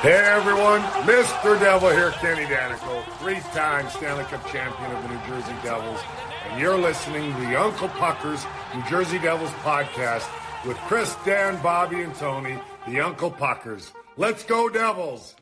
Hey everyone, Mr. Devil here, Kenny Danico, three-time Stanley Cup champion of the New Jersey Devils, and you're listening to the Uncle Puckers New Jersey Devils podcast with Chris, Dan, Bobby, and Tony, the Uncle Puckers. Let's go Devils!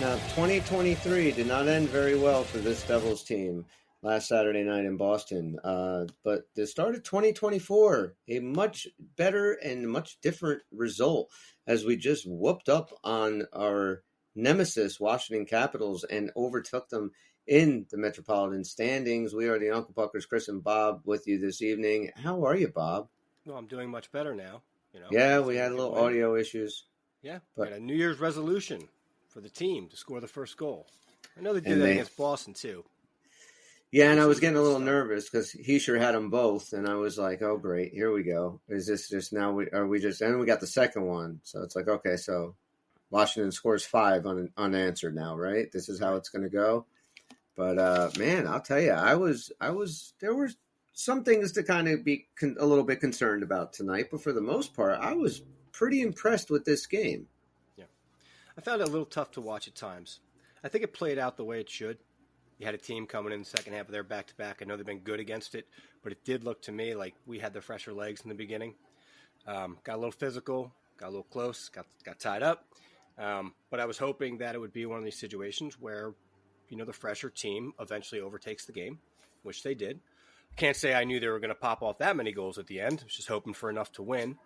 Now, 2023 did not end very well for this Devils team last Saturday night in Boston. But the start of 2024, a much better and much different result as we just whooped up on our nemesis, Washington Capitals, and overtook them in the Metropolitan standings. We are the Uncle Puckers, Chris and Bob, with you this evening. How are you, Bob? Well, I'm doing much better now. Yeah, we had a little audio issues. Yeah, but had a New Year's resolution for the team to score the first goal. I know they did that against Boston too. Yeah, and I was getting a little nervous because he sure had them both, and I was like, "Oh, great, here we go. Is this just now? And we got the second one, so it's like, okay, so Washington scores 5 unanswered now, right? This is how it's going to go." But man, I'll tell you, there were some things to kind of be a little bit concerned about tonight, but for the most part, I was pretty impressed with this game. I found it a little tough to watch at times. I think it played out the way it should. You had a team coming in the second half of their back-to-back. I know they've been good against it, but it did look to me like we had the fresher legs in the beginning. Got a little physical, got a little close, got tied up. But I was hoping that it would be one of these situations where, the fresher team eventually overtakes the game, which they did. Can't say I knew they were going to pop off that many goals at the end. I was just hoping for enough to win.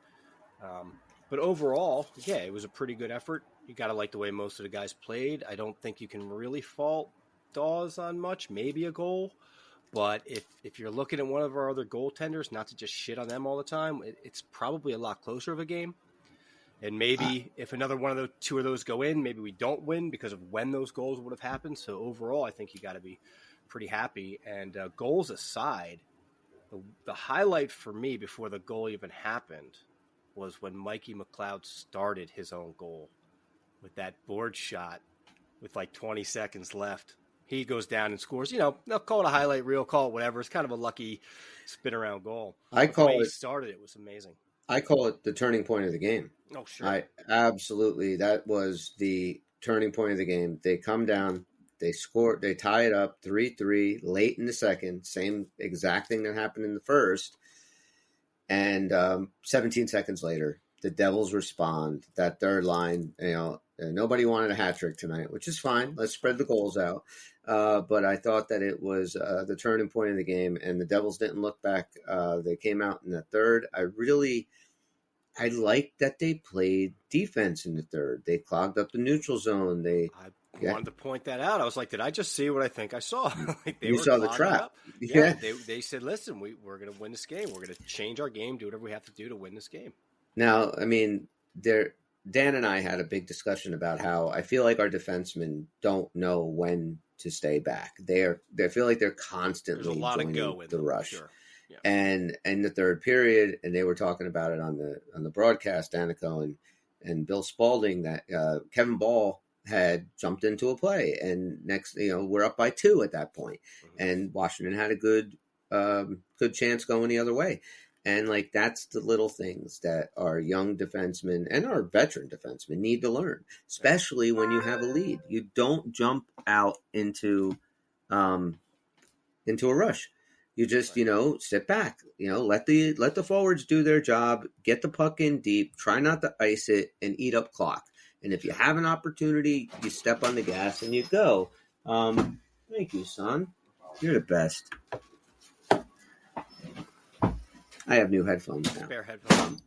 But overall, yeah, it was a pretty good effort. You got to like the way most of the guys played. I don't think you can really fault Dawes on much, maybe a goal. But if you're looking at one of our other goaltenders, not to just shit on them all the time, it's probably a lot closer of a game. And maybe if another one of the two of those go in, maybe we don't win because of when those goals would have happened. So overall, I think you got to be pretty happy. And goals aside, the highlight for me before the goal even happened was when Mikey McLeod started his own goal with that board shot with like 20 seconds left. He goes down and scores. They'll call it a highlight reel, call it whatever. It's kind of a lucky spin around goal. The way he started it was amazing. I call it the turning point of the game. Oh, sure. That was the turning point of the game. They come down, they score, they tie it up 3-3 late in the second. Same exact thing that happened in the first. And 17 seconds later, the Devils respond. That third line, nobody wanted a hat trick tonight, which is fine. Let's spread the goals out. But I thought that it was the turning point of the game, and the Devils didn't look back. They came out in the third. I liked that they played defense in the third. They clogged up the neutral zone. I wanted to point that out. I was like, did I just see what I think I saw? You saw the trap. Up. Yeah. They said, listen, we're going to win this game. We're going to change our game, do whatever we have to do to win this game. Now, I mean, Dan and I had a big discussion about how I feel like our defensemen don't know when to stay back. They feel like they're constantly joining the rush. Sure. Yeah. And in the third period, and they were talking about it on the broadcast, Danico and Bill Spalding, that Kevin Ball had jumped into a play, and next, we're up by 2 at that point, and Washington had a good chance going the other way. And that's the little things that our young defensemen and our veteran defensemen need to learn, especially when you have a lead. You don't jump out into a rush. You just, sit back, let the forwards do their job, get the puck in deep, try not to ice it, and eat up clock. And if you have an opportunity, you step on the gas and you go. Thank you, son. You're the best. I have new headphones now. Spare headphones.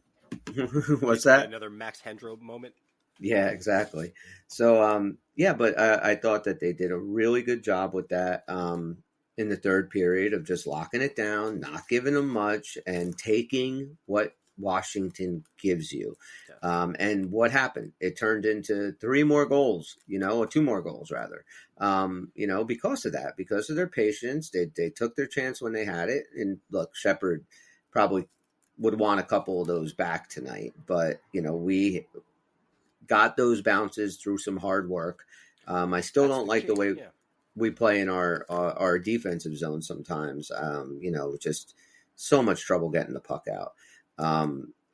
What's that? Another Max Hendro moment. Yeah, exactly. So, but I thought that they did a really good job with that in the third period of just locking it down, not giving them much, and taking what Washington gives you. And what happened? It turned into 3 more goals, or 2 more goals rather, because of that, because of their patience. They took their chance when they had it. And look, Shepard probably would want a couple of those back tonight, but we got those bounces through some hard work. I still don't like the way we play in our defensive zone sometimes. Just so much trouble getting the puck out.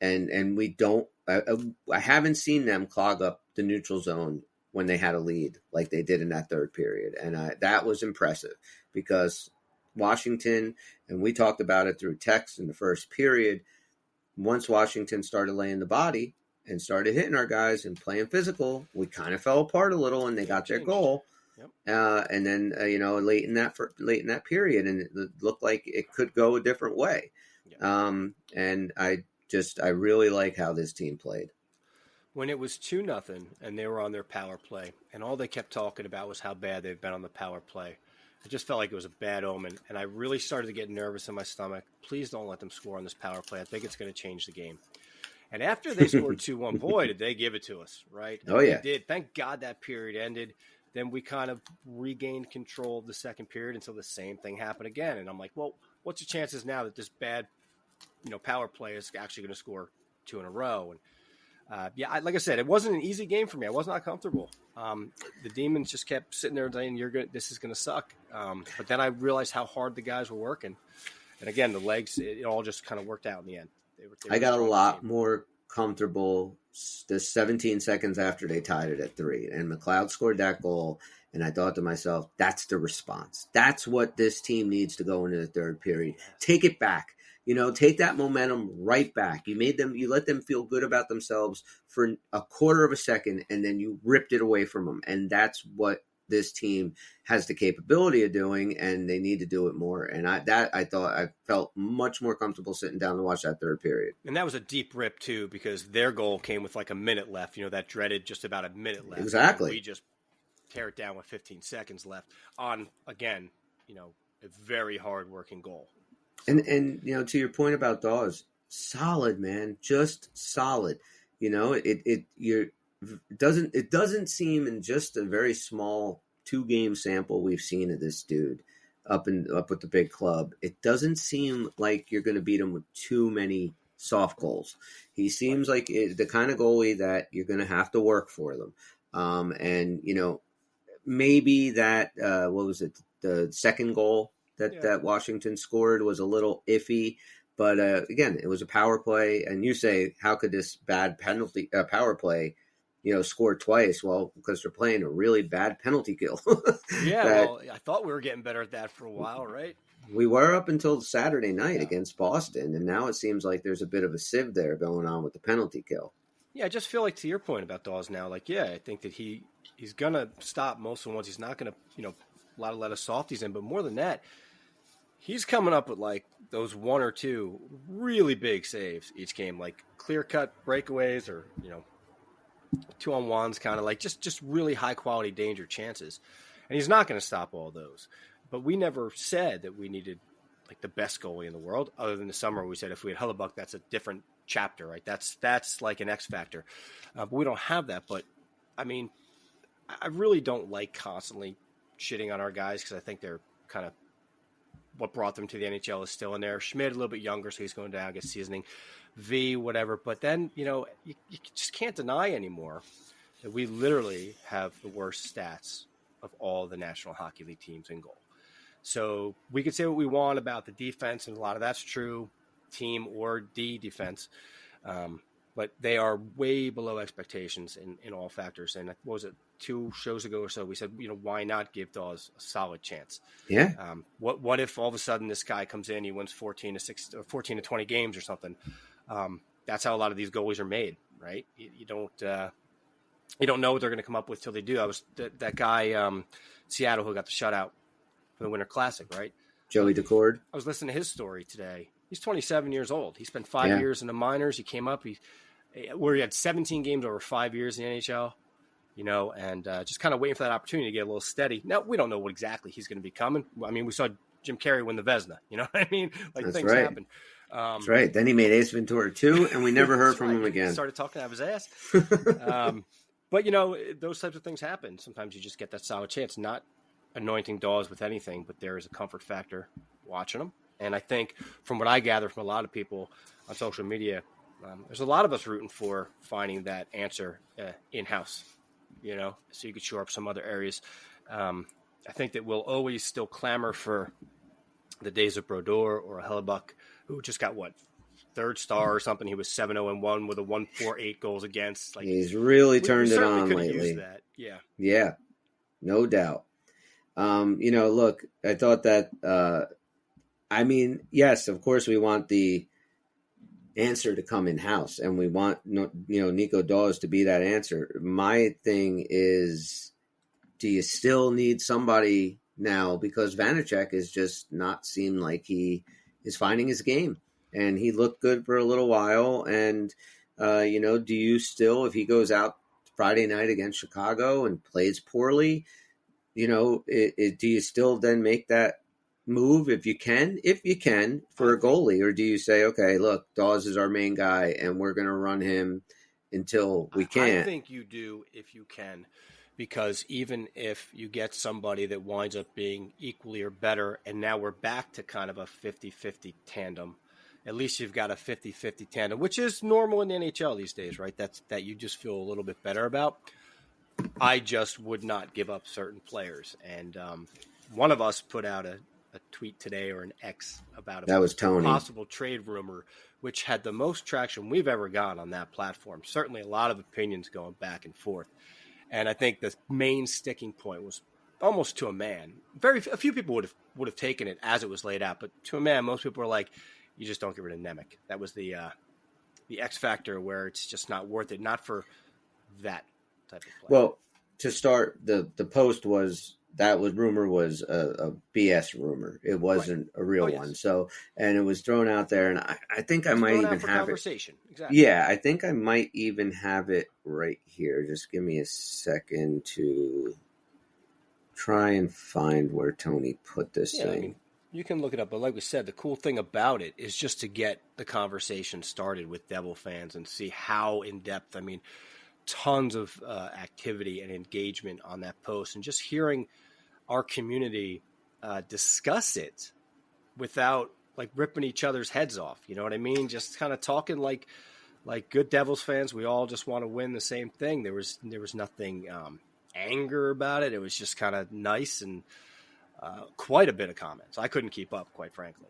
And we don't. I haven't seen them clog up the neutral zone when they had a lead like they did in that third period, and that was impressive because Washington, and we talked about it through text in the first period. Once Washington started laying the body and started hitting our guys and playing physical, we kind of fell apart a little, and they got their goal. Yep. And then late in that period, and it looked like it could go a different way. Yep. And I really like how this team played. When it was 2-0 and they were on their power play, and all they kept talking about was how bad they've been on the power play, I just felt like it was a bad omen, and I really started to get nervous in my stomach. Please don't let them score on this power play. I think it's going to change the game. And after they scored 2-1, boy, did they give it to us, right? Oh, yeah. They did. Thank God that period ended. Then we kind of regained control of the second period until the same thing happened again. And I'm like, well, what's the chances now that this bad power play is actually going to score 2 in a row? And like I said, it wasn't an easy game for me. I was not comfortable. The Demons just kept sitting there saying, this is going to suck. But then I realized how hard the guys were working. And again, the legs, it all just kind of worked out in the end. I got a lot more comfortable the 17 seconds after they tied it at 3. And McLeod scored that goal. And I thought to myself, that's the response. That's what this team needs to go into the third period. Take it back. Take that momentum right back. You let them feel good about themselves for a quarter of a second, and then you ripped it away from them. And that's what this team has the capability of doing, and they need to do it more. And I felt much more comfortable sitting down to watch that third period. And that was a deep rip too, because their goal came with like a minute left. That dreaded just about a minute left. Exactly. We just tear it down with 15 seconds left on, again, a very hard working goal. And to your point about Dawes, solid, man, just solid. It doesn't seem in just a very small 2-game sample we've seen of this dude up with the big club. It doesn't seem like you're going to beat him with too many soft goals. He seems like the kind of goalie that you're going to have to work for them. And maybe that what was it, the second goal that Washington scored was a little iffy, but again, it was a power play. And you say, how could this bad penalty power play, score twice? Well, because they're playing a really bad penalty kill. I thought we were getting better at that for a while, right? We were up until Saturday night against Boston, and now it seems like there's a bit of a sieve there going on with the penalty kill. Yeah, I just feel like, to your point about Dawes now, I think that he's gonna stop most of the ones. He's not gonna, a lot of softies in, but more than that, he's coming up with like those 1 or 2 really big saves each game, like clear-cut breakaways or, 2-on-1s, kind of like just really high-quality danger chances. And he's not going to stop all those. But we never said that we needed like the best goalie in the world. Other than the summer, we said if we had Hellebuck, that's a different chapter, right? That's like an X factor. But we don't have that. But, I mean, I really don't like constantly shitting on our guys because I think they're kind of what brought them to the NHL is still in there. Schmidt, a little bit younger, so he's going down, gets seasoning. V, whatever. But then, you just can't deny anymore that we literally have the worst stats of all the National Hockey League teams in goal. So we could say what we want about the defense, and a lot of that's true, team or D defense. But they are way below expectations in all factors. And what was it, 2 shows ago or so, we said, why not give Dawes a solid chance? Yeah. What if all of a sudden this guy comes in, he wins 14 to 20 games or something? That's how a lot of these goalies are made, right? You don't know what they're going to come up with till they do. I was that guy, Seattle, who got the shutout for the Winter Classic, right? Joey Decord. I was listening to his story today. He's 27 years old. He spent 5 years in the minors. He came up, where he had 17 games over 5 years in the NHL, and just kind of waiting for that opportunity to get a little steady. Now, we don't know what exactly he's going to be coming. I mean, we saw Jim Carrey win the Vezina, you know what I mean? Like, That's things right. happen. That's right. Then he made Ace Ventura 2, and we never heard from him again. He started talking out of his ass. But, those types of things happen. Sometimes you just get that solid chance, not anointing Dawes with anything, but there is a comfort factor watching them. And I think from what I gather from a lot of people on social media, there's a lot of us rooting for finding that answer in-house, so you could shore up some other areas. I think that we'll always still clamor for the days of Brodeur or a Hellebuck, who just got, third star or something. He was 7-0-1 with a 1.48 goals against. Like, he's really turned it on lately. Used that. Yeah, no doubt. Look, I thought that, yes, of course we want the answer to come in-house, and we want, Nico Dawes to be that answer. My thing is, do you still need somebody now? Because Vanacek is just not seem like he is finding his game. And he looked good for a little while. And, do you still, if he goes out Friday night against Chicago and plays poorly, do you still then make that move if you can, for a goalie? Or do you say, okay, look, Dawes is our main guy and we're going to run him until we can? I think you do if you can, because even if you get somebody that winds up being equally or better, and now we're back to kind of a 50-50 tandem, at least you've got a 50-50 tandem, which is normal in the NHL these days, right? That you just feel a little bit better about. I just would not give up certain players. And one of us put out a tweet today, or an X, about that was Tony. Possible trade rumor, which had the most traction we've ever gotten on that platform. Certainly a lot of opinions going back and forth. And I think the main sticking point was almost to a man. A few people would have taken it as it was laid out, but to a man, most people were like, you just don't get rid of Nemec. That was the X factor where it's just not worth it, not for that type of play. Well, to start, the post was rumor was a BS rumor. It wasn't a real one. So, and it was thrown out there, and I think I might even have conversation. Exactly. Yeah, I think I might even have it right here. Just give me a second to try and find where Tony put this thing. I mean, you can look it up, but like we said, the cool thing about it is just to get the conversation started with Devil fans and see how in depth. I mean, tons of activity and engagement on that post, and just hearing our community discuss it without like ripping each other's heads off. You know what I mean? Just kind of talking like good Devils fans. We all just want to win the same thing. There was nothing anger about it. It was just kind of nice, and quite a bit of comments. I couldn't keep up, quite frankly.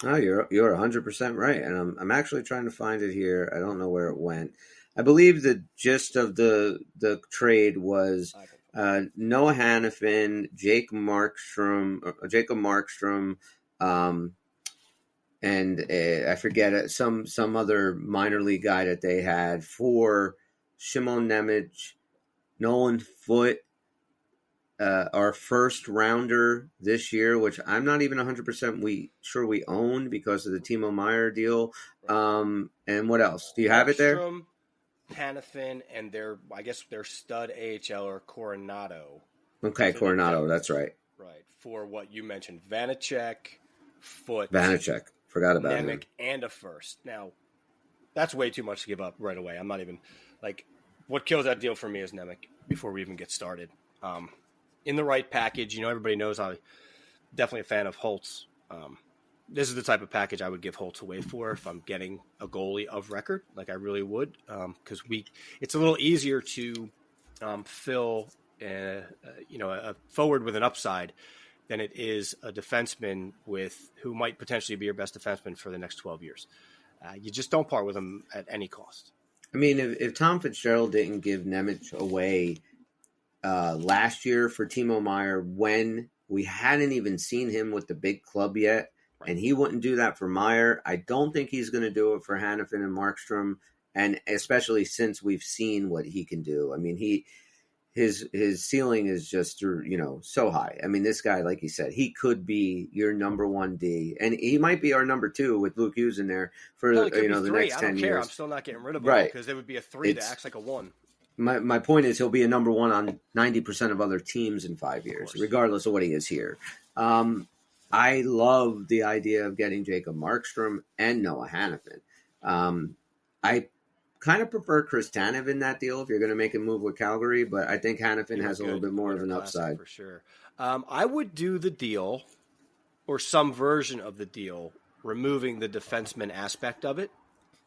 Oh, you're 100% right. And I'm actually trying to find it here. I don't know where it went. I believe the gist of the trade was Noah Hannafin, Jacob Markstrom, and I forget it, some other minor league guy that they had for Shimon Nemec, Nolan Foote, our first rounder this year, which I'm not even 100% sure we own because of the Timo Meier deal. And what else? Do you have it there? Hannafin and their stud AHLer Coronado. Okay, so Coronado, that's right. Right. For what you mentioned, Vanacek, Foote. Forgot about him. Nemec, and a first. Now, that's way too much to give up right away. I'm not even, what kills that deal for me is Nemec before we even get started. In the right package, everybody knows I'm definitely a fan of Holtz. This is the type of package I would give Holtz away for if I'm getting a goalie of record, like I really would, because it's a little easier to fill a forward with an upside than it is a defenseman who might potentially be your best defenseman for the next 12 years. You just don't part with him at any cost. I mean, if Tom Fitzgerald didn't give Nemec away last year for Timo Meier when we hadn't even seen him with the big club yet, and he wouldn't do that for Meier, I don't think he's going to do it for Hannafin and Markstrom, and especially since we've seen what he can do. I mean, his ceiling is just so high. I mean, this guy, like you said, he could be your number one D, and he might be our number two with Luke Hughes in there for the next 10 years. I'm still not getting rid of him because it would be a 3 that acts like a 1. My point is he'll be a number one on 90% of other teams in 5 years, regardless of what he is here. I love the idea of getting Jacob Markstrom and Noah Hannafin. I kind of prefer Chris Tanev in that deal if you're going to make a move with Calgary, but I think Hannafin has a little bit more of an upside. For sure. I would do the deal or some version of the deal, removing the defenseman aspect of it.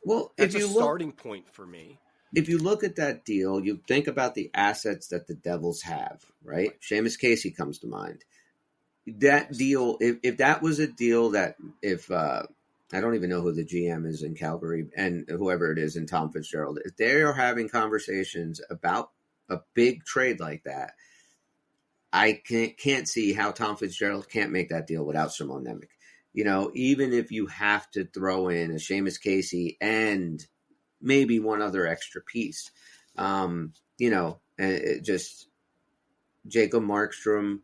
Well, that's a starting point for me. If you look at that deal, you think about the assets that the Devils have, right? Seamus Casey comes to mind. That deal, if that was a deal that I don't even know who the GM is in Calgary and whoever it is in Tom Fitzgerald, if they are having conversations about a big trade like that, I can't see how Tom Fitzgerald can't make that deal without Simon Nemec. You know, even if you have to throw in a Seamus Casey and maybe one other extra piece, you know, just Jacob Markstrom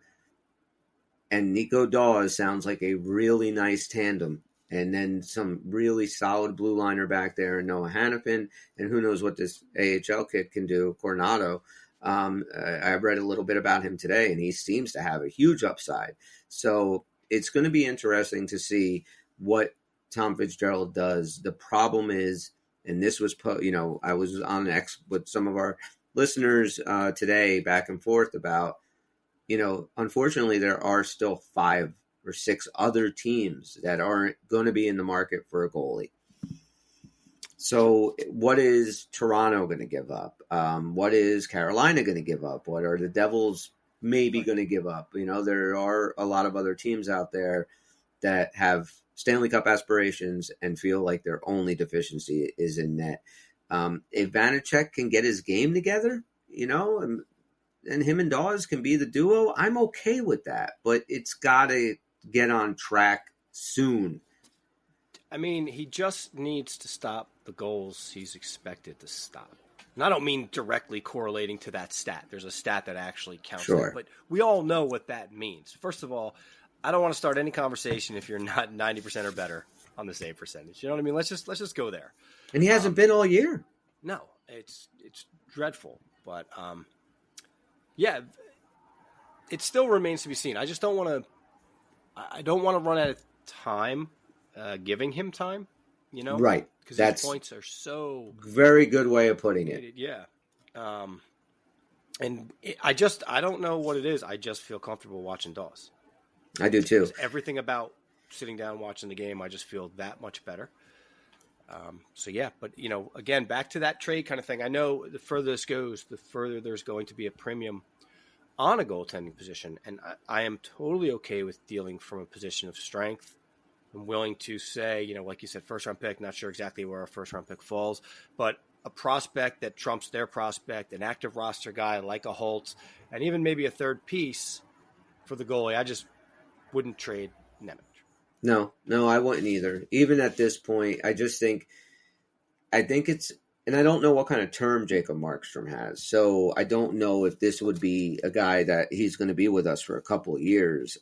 and Nico Dawes sounds like a really nice tandem. And then some really solid blue liner back there, and Noah Hannafin, and who knows what this AHL kid can do, Coronado. I read a little bit about him today, and he seems to have a huge upside. So it's going to be interesting to see what Tom Fitzgerald does. The problem is, and this was, I was on X with some of our listeners today back and forth about, unfortunately, there are still 5 or 6 other teams that aren't going to be in the market for a goalie. So what is Toronto going to give up? What is Carolina going to give up? What are the Devils maybe going to give up? There are a lot of other teams out there that have Stanley Cup aspirations and feel like their only deficiency is in net. If Vanacek can get his game together, and him and Dawes can be the duo, I'm okay with that. But it's got to get on track soon. I mean, he just needs to stop the goals he's expected to stop. And I don't mean directly correlating to that stat. There's a stat that actually counts. Sure. That, but we all know what that means. First of all, I don't want to start any conversation if you're not 90% or better on the save percentage. You know what I mean? Let's just go there. And he hasn't been all year. No, it's dreadful. But yeah, it still remains to be seen. I just don't want to. I don't want to run out of time giving him time, Right. Because his points are so... Very good way of putting it. Yeah. I don't know what it is. I just feel comfortable watching Dawes. I do too. Everything about sitting down watching the game, I just feel that much better. So yeah, but again, back to that trade kind of thing. I know the further this goes, the further there's going to be a premium on a goaltending position, and I am totally okay with dealing from a position of strength. I'm willing to say, like you said, first-round pick, not sure exactly where our first-round pick falls, but a prospect that trumps their prospect, an active roster guy like a Holtz, and even maybe a third piece for the goalie. I just wouldn't trade Nemec. No, I wouldn't either. Even at this point, I think it's, and I don't know what kind of term Jacob Markstrom has. So I don't know if this would be a guy that he's going to be with us for a couple of years.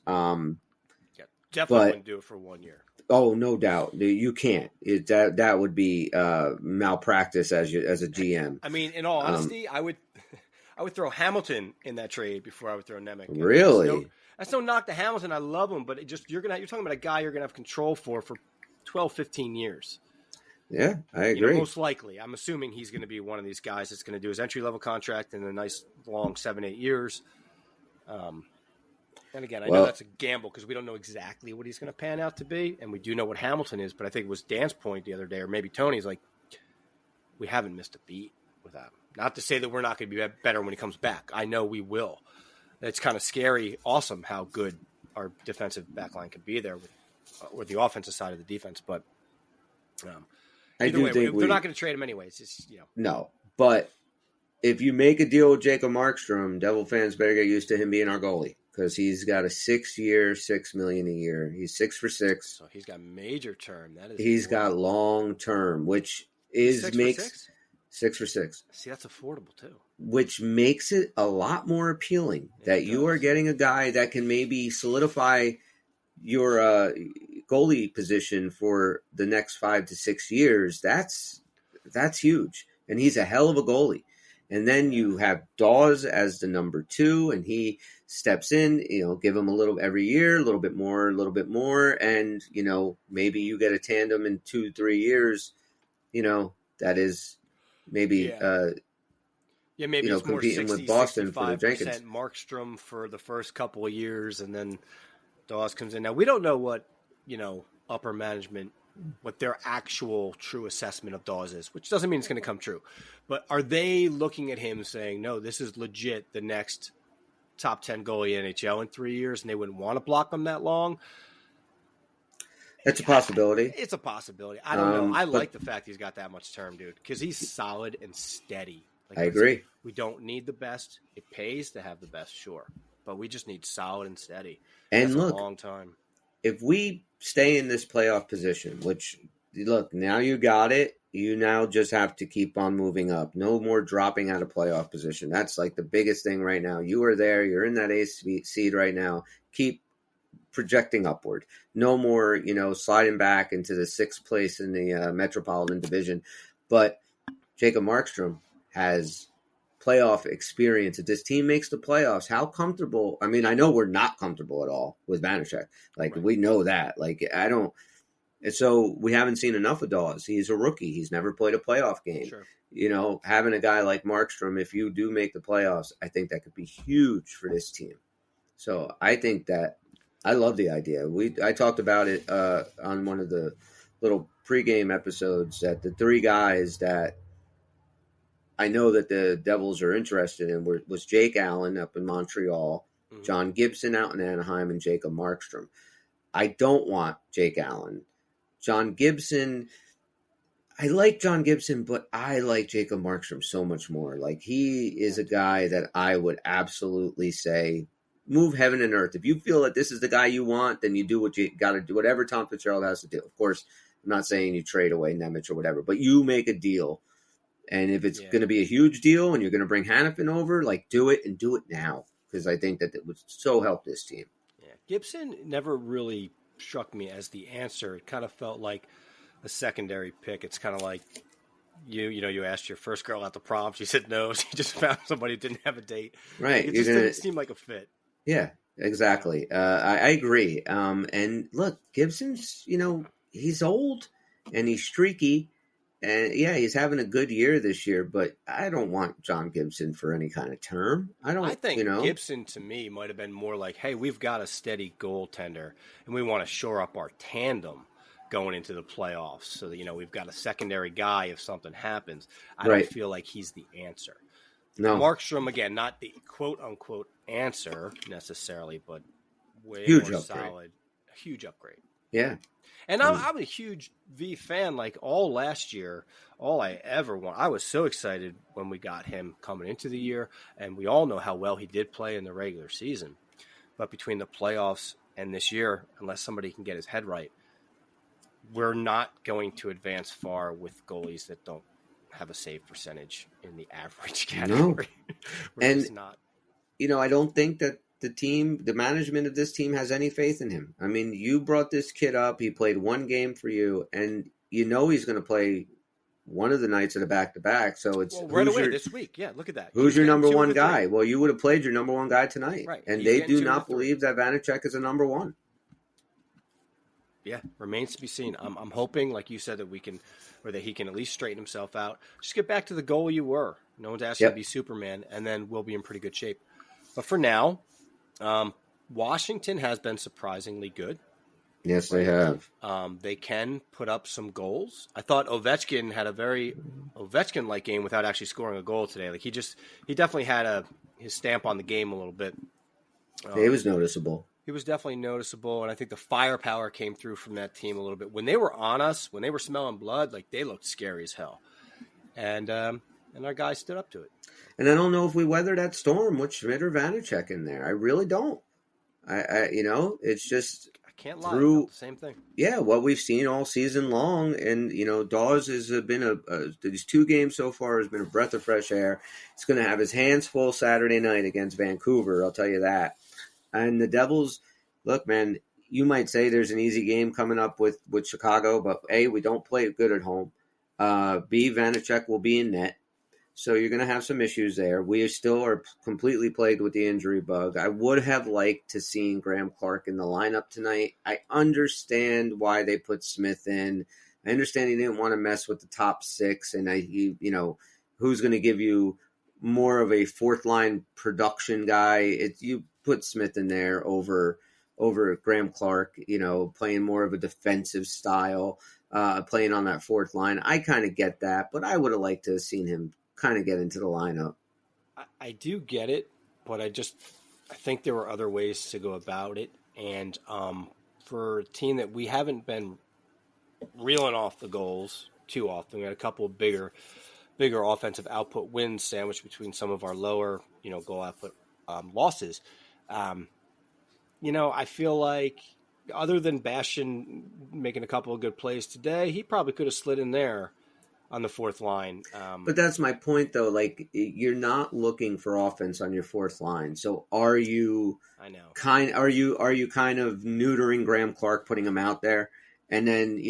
Definitely wouldn't do it for 1 year. Oh, no doubt. You can't. That would be malpractice as a GM. I mean, in all honesty, I would throw Hamilton in that trade before I would throw Nemec. Really? That's no knock to Hamilton. I love him, but you're talking about a guy you're gonna have control for 12, 15 years. Yeah, I agree. Most likely. I'm assuming he's going to be one of these guys that's going to do his entry-level contract in a nice, long 7-8 years. And again, I know that's a gamble because we don't know exactly what he's going to pan out to be, and we do know what Hamilton is, but I think it was Dan's point the other day, or maybe Tony's, like, we haven't missed a beat without him. Not to say that we're not going to be better when he comes back. I know we will. It's kind of scary, awesome how good our defensive backline could be there with the offensive side of the defense, but either way, they're not going to trade him anyway. It's just, No, but if you make a deal with Jacob Markstrom, Devil fans better get used to him being our goalie because he's got a 6-year, $6 million a year. He's 6 for 6. So he's got major term. He's got long term, which makes 6 for 6. See, that's affordable too. Which makes it a lot more appealing that you are getting a guy that can maybe solidify your goalie position for the next 5 to 6 years. That's huge, and he's a hell of a goalie. And then you have Dawes as the number 2, and he steps in, give him a little every year, a little bit more. And, maybe you get a tandem in 2-3 years, that is maybe, maybe it's more competing with Boston for the Jenkins. Markstrom for the first couple of years, and then Dawes comes in. Now, we don't know what, upper management, what their actual true assessment of Dawes is, which doesn't mean it's going to come true. But are they looking at him saying, no, this is legit the next top 10 goalie in NHL in 3 years, and they wouldn't want to block him that long? It's a possibility. It's a possibility. I don't know. I like the fact he's got that much term, dude, because he's solid and steady. I agree. We don't need the best. It pays to have the best, sure. But we just need solid and steady. And that's a long time. If we stay in this playoff position, which, look, now you got it. You now just have to keep on moving up. No more dropping out of playoff position. That's like the biggest thing right now. You are there. You're in that eighth seed right now. Keep projecting upward. No more, sliding back into the 6th place in the Metropolitan Division. But Jacob Markstrom has playoff experience. If this team makes the playoffs, how comfortable? I mean, I know we're not comfortable at all with Vanacek. Like, right. We know that. Like, I don't. And so we haven't seen enough of Dawes. He's a rookie. He's never played a playoff game. Sure. Having a guy like Markstrom, if you do make the playoffs, I think that could be huge for this team. So I think that I love the idea. I talked about it on one of the little pregame episodes that the 3 guys that I know that the Devils are interested in was Jake Allen up in Montreal, John Gibson out in Anaheim, and Jacob Markstrom. I don't want Jake Allen. John Gibson, I like John Gibson, but I like Jacob Markstrom so much more. Like, he is a guy that I would absolutely say, move heaven and earth. If you feel that this is the guy you want, then you do what you got to do, whatever Tom Fitzgerald has to do. Of course, I'm not saying you trade away Nemec or whatever, but you make a deal. And if it's going to be a huge deal and you're going to bring Hannafin over, like, do it and do it now. Because I think that it would so help this team. Yeah, Gibson never really struck me as the answer. It kind of felt like a secondary pick. It's kind of like you asked your first girl out the prom. She said no. She just found somebody who didn't have a date. Right. It just didn't seem like a fit. Yeah, exactly. I agree. And look, Gibson's, he's old and he's streaky. And, he's having a good year this year, but I don't want John Gibson for any kind of term. I think Gibson, to me, might have been more like, hey, we've got a steady goaltender, and we want to shore up our tandem going into the playoffs so that, we've got a secondary guy if something happens. I don't feel like he's the answer. No. Markstrom, again, not the quote-unquote answer necessarily, but way more solid. A huge upgrade. Yeah. And I'm a huge V fan. Like, all last year, all I ever want. I was so excited when we got him coming into the year, and we all know how well he did play in the regular season. But between the playoffs and this year, unless somebody can get his head right, we're not going to advance far with goalies that don't have a save percentage in the average category. No. And not. I don't think that the management of this team has any faith in him. I mean, you brought this kid up. He played one game for you, and he's going to play one of the nights of the back-to-back. So it's right away this week. Yeah, look at that. Who's your number one guy? Well, you would have played your number one guy tonight. Right. And they do not believe that Vanacek is a number one. Yeah, remains to be seen. I'm hoping, like you said, that he can at least straighten himself out. Just get back to the goal you were. No one's asking you to be Superman, and then we'll be in pretty good shape. But for now, Washington has been surprisingly good. Yes, they have. They can put up some goals. I thought Ovechkin had a very Ovechkin-like game without actually scoring a goal today. Like, he definitely had his stamp on the game a little bit. It was noticeable. He was definitely noticeable, and I think the firepower came through from that team a little bit. When they were on us, when they were smelling blood, like, they looked scary as hell. And our guys stood up to it. And I don't know if we weather that storm with Schmidt or Vanacek in there. I really don't. It's just I can't lie. The same thing. Yeah, what we've seen all season long, and Dawes has been these 2 games so far has been a breath of fresh air. He's going to have his hands full Saturday night against Vancouver. I'll tell you that. And the Devils, look, man, you might say there's an easy game coming up with Chicago, but A, we don't play good at home. B, Vanacek will be in net. So you're going to have some issues there. We still are completely plagued with the injury bug. I would have liked to seen Graham Clark in the lineup tonight. I understand why they put Smith in. I understand he didn't want to mess with the top six, and who's going to give you more of a fourth line production guy? You put Smith in there over Graham Clark, playing more of a defensive style, playing on that fourth line. I kind of get that, but I would have liked to have seen him kind of get into the lineup. I do get it, but I think there were other ways to go about it. And for a team that we haven't been reeling off the goals too often, we had a couple of bigger offensive output wins sandwiched between some of our lower, goal output losses. I feel like other than Bastian making a couple of good plays today, he probably could have slid in there on the fourth line. But that's my point, though. Like, you're not looking for offense on your fourth line. So are you? I know. Are you kind of neutering Graham Clark, putting him out there, and then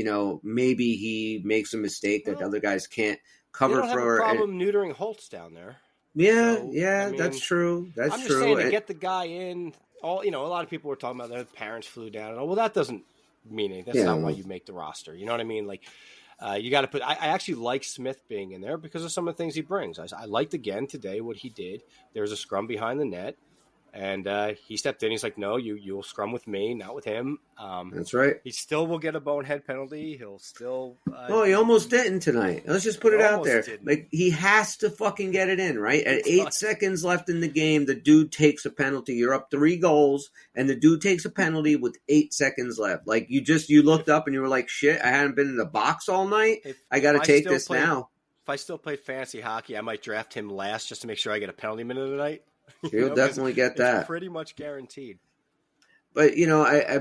maybe he makes a mistake that other guys can't cover you don't for? Have a problem neutering Holtz down there. Yeah, So, that's true. I'm just saying to get the guy in. A lot of people were talking about their parents flew down. Well, that doesn't mean anything. That's not why you make the roster. You know what I mean? Like, you got to put. I actually like Smith being in there because of some of the things he brings. I liked again today what he did. There was a scrum behind the net, and he stepped in. He's like, "No, you'll scrum with me, not with him." That's right. He still will get a bonehead penalty. He'll still. He almost didn't tonight. Let's just put it out there. Like, he has to fucking get it in, right? At 8 seconds left in the game, the dude takes a penalty. You're up 3 goals, and the dude takes a penalty with 8 seconds left. Like, you looked up and you were like, shit, I hadn't been in the box all night. I got to take this now. If I still played fantasy hockey, I might draft him last just to make sure I get a penalty minute tonight. You'll definitely get that. It's pretty much guaranteed. But,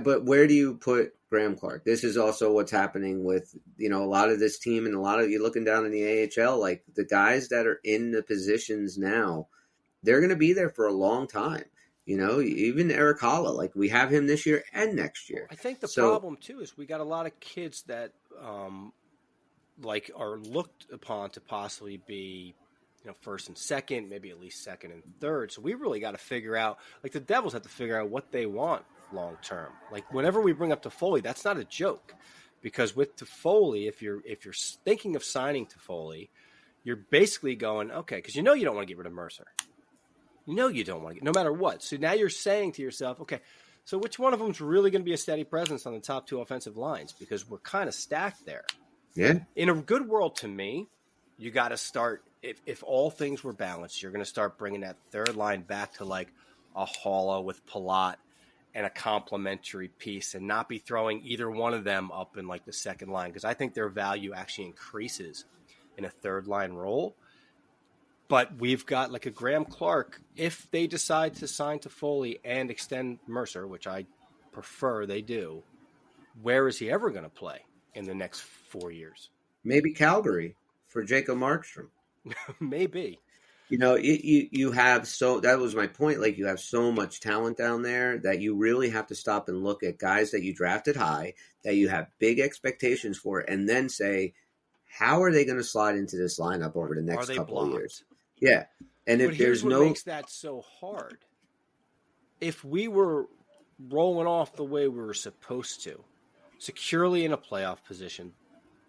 but where do you put Graham Clark? This is also what's happening with, a lot of this team and a lot of you looking down in the AHL, like the guys that are in the positions now, they're going to be there for a long time. Even Eric Holla, like we have him this year and next year. I think the problem too is we got a lot of kids that are looked upon to possibly be first and second, maybe at least second and third. So we really got to figure out, like the Devils have to figure out what they want long term. Like whenever we bring up Toffoli, that's not a joke, because with Toffoli, if you're thinking of signing Toffoli, you're basically going, okay, because you don't want to get rid of Mercer. You don't want to no matter what. So now you're saying to yourself, okay, so which one of them is really going to be a steady presence on the top 2 offensive lines? Because we're kind of stacked there. Yeah. In a good world, to me, you got to start. If all things were balanced, you're going to start bringing that third line back to like a Holla with Palat and a complementary piece, and not be throwing either one of them up in like the second line, because I think their value actually increases in a third line role. But we've got like a Graham Clark. If they decide to sign Toffoli and extend Mercer, which I prefer they do, where is he ever going to play in the next 4 years? Maybe Calgary for Jacob Markstrom. Maybe. You have that was my point. Like, you have so much talent down there that you really have to stop and look at guys that you drafted high, that you have big expectations for, and then say, how are they going to slide into this lineup over the next couple of years? Yeah. And if there's what makes that so hard. If we were rolling off the way we were supposed to, securely in a playoff position,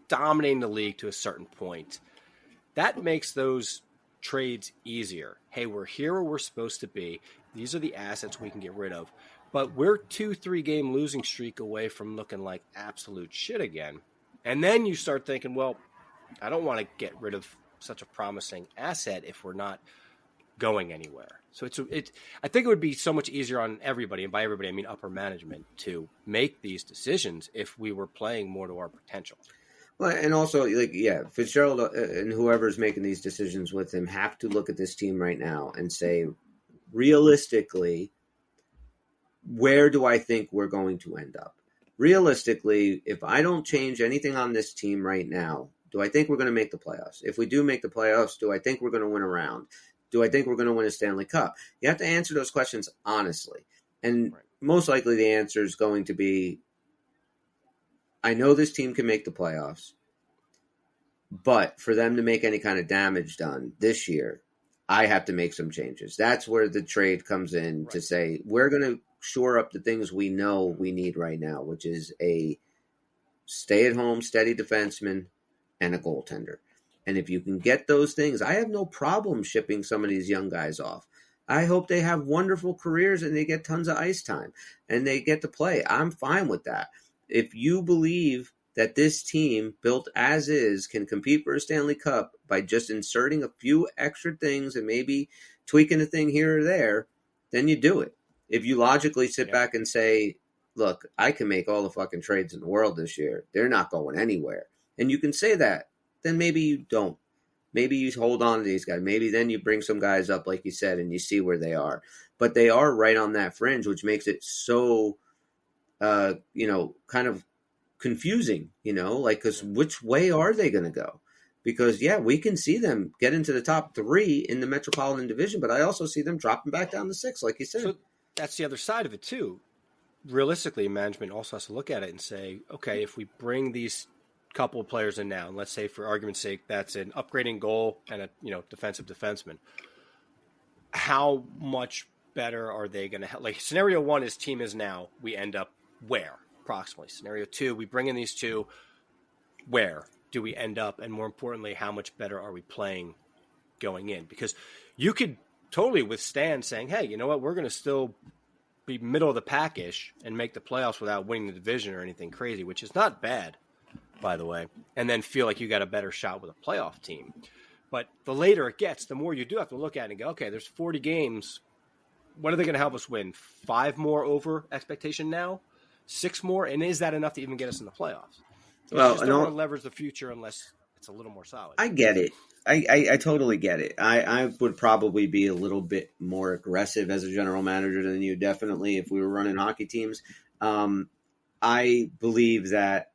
dominating the league to a certain point, that makes those trades easier. Hey, we're here where we're supposed to be. These are the assets we can get rid of. But we're 2-3 game losing streak away from looking like absolute shit again. And then you start thinking, well, I don't want to get rid of such a promising asset if we're not going anywhere. So I think it would be so much easier on everybody, and by everybody I mean upper management, to make these decisions if we were playing more to our potential. Well, and also, Fitzgerald and whoever's making these decisions with him have to look at this team right now and say, realistically, where do I think we're going to end up? Realistically, if I don't change anything on this team right now, do I think we're going to make the playoffs? If we do make the playoffs, do I think we're going to win a round? Do I think we're going to win a Stanley Cup? You have to answer those questions honestly. And most likely the answer is going to be, I know this team can make the playoffs. But for them to make any kind of damage done this year, I have to make some changes. That's where the trade comes in to say, we're going to shore up the things we know we need right now, which is a stay-at-home, steady defenseman and a goaltender. And if you can get those things, I have no problem shipping some of these young guys off. I hope they have wonderful careers and they get tons of ice time and they get to play. I'm fine with that. If you believe that this team, built as is, can compete for a Stanley Cup by just inserting a few extra things and maybe tweaking a thing here or there, then you do it. If you logically sit back and say, look, I can make all the fucking trades in the world this year, they're not going anywhere, and you can say that, then maybe you don't. Maybe you hold on to these guys. Maybe then you bring some guys up, like you said, and you see where they are. But they are right on that fringe, which makes it so, kind of confusing, because which way are they going to go? Because, we can see them get into the top 3 in the Metropolitan Division, but I also see them dropping back down to 6, like you said. So that's the other side of it, too. Realistically, management also has to look at it and say, okay, if we bring these couple of players in now, and let's say for argument's sake, that's an upgrading goal and a defensive defenseman, how much better are they going to have? Like scenario 1 is team is now, we end up where? Approximately. Scenario 2, we bring in these two. Where do we end up? And more importantly, how much better are we playing going in? Because you could totally withstand saying, hey, you know what? We're going to still be middle of the pack-ish and make the playoffs without winning the division or anything crazy, which is not bad, by the way, and then feel like you got a better shot with a playoff team. But the later it gets, the more you do have to look at it and go, okay, there's 40 games. What are they going to help us win? 5 more over expectation now? 6 more? And is that enough to even get us in the playoffs? You just don't want to leverage the future unless it's a little more solid. I get it. I totally get it. I would probably be a little bit more aggressive as a general manager than you, definitely, if we were running hockey teams. I believe that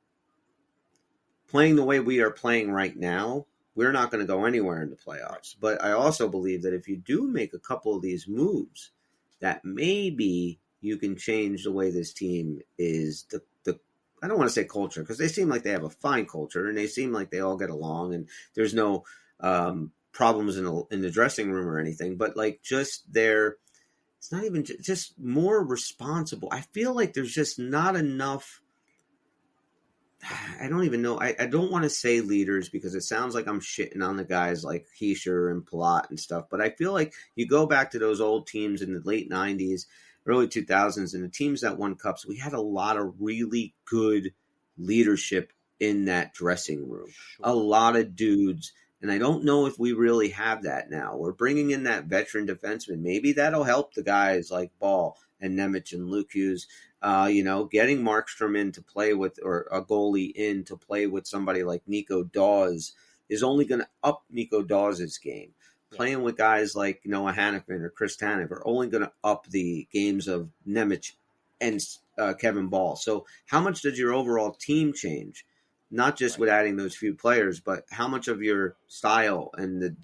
playing the way we are playing right now, we're not going to go anywhere in the playoffs. But I also believe that if you do make a couple of these moves, that maybe you can change the way this team is. I don't want to say culture, because they seem like they have a fine culture and they seem like they all get along and there's no problems in the dressing room or anything. But like just it's not even just more responsible. I feel like there's just not enough. I don't even know. I don't want to say leaders because it sounds like I'm shitting on the guys like Heischer and Palat and stuff. But I feel like you go back to those old teams in the late 90s, early 2000s, and the teams that won cups, we had a lot of really good leadership in that dressing room. Sure. A lot of dudes. And I don't know if we really have that now. We're bringing in that veteran defenseman. Maybe that'll help the guys like Ball and Nemec and Luke Hughes. Getting Markstrom in to play with, or a goalie in to play with somebody like Nico Dawes is only going to up Nico Dawes' game. Yeah. Playing with guys like Noah Hannafin or Chris Tanev are only going to up the games of Nemec and Kevin Ball. So how much does your overall team change? Not just with adding those few players, but how much of your style and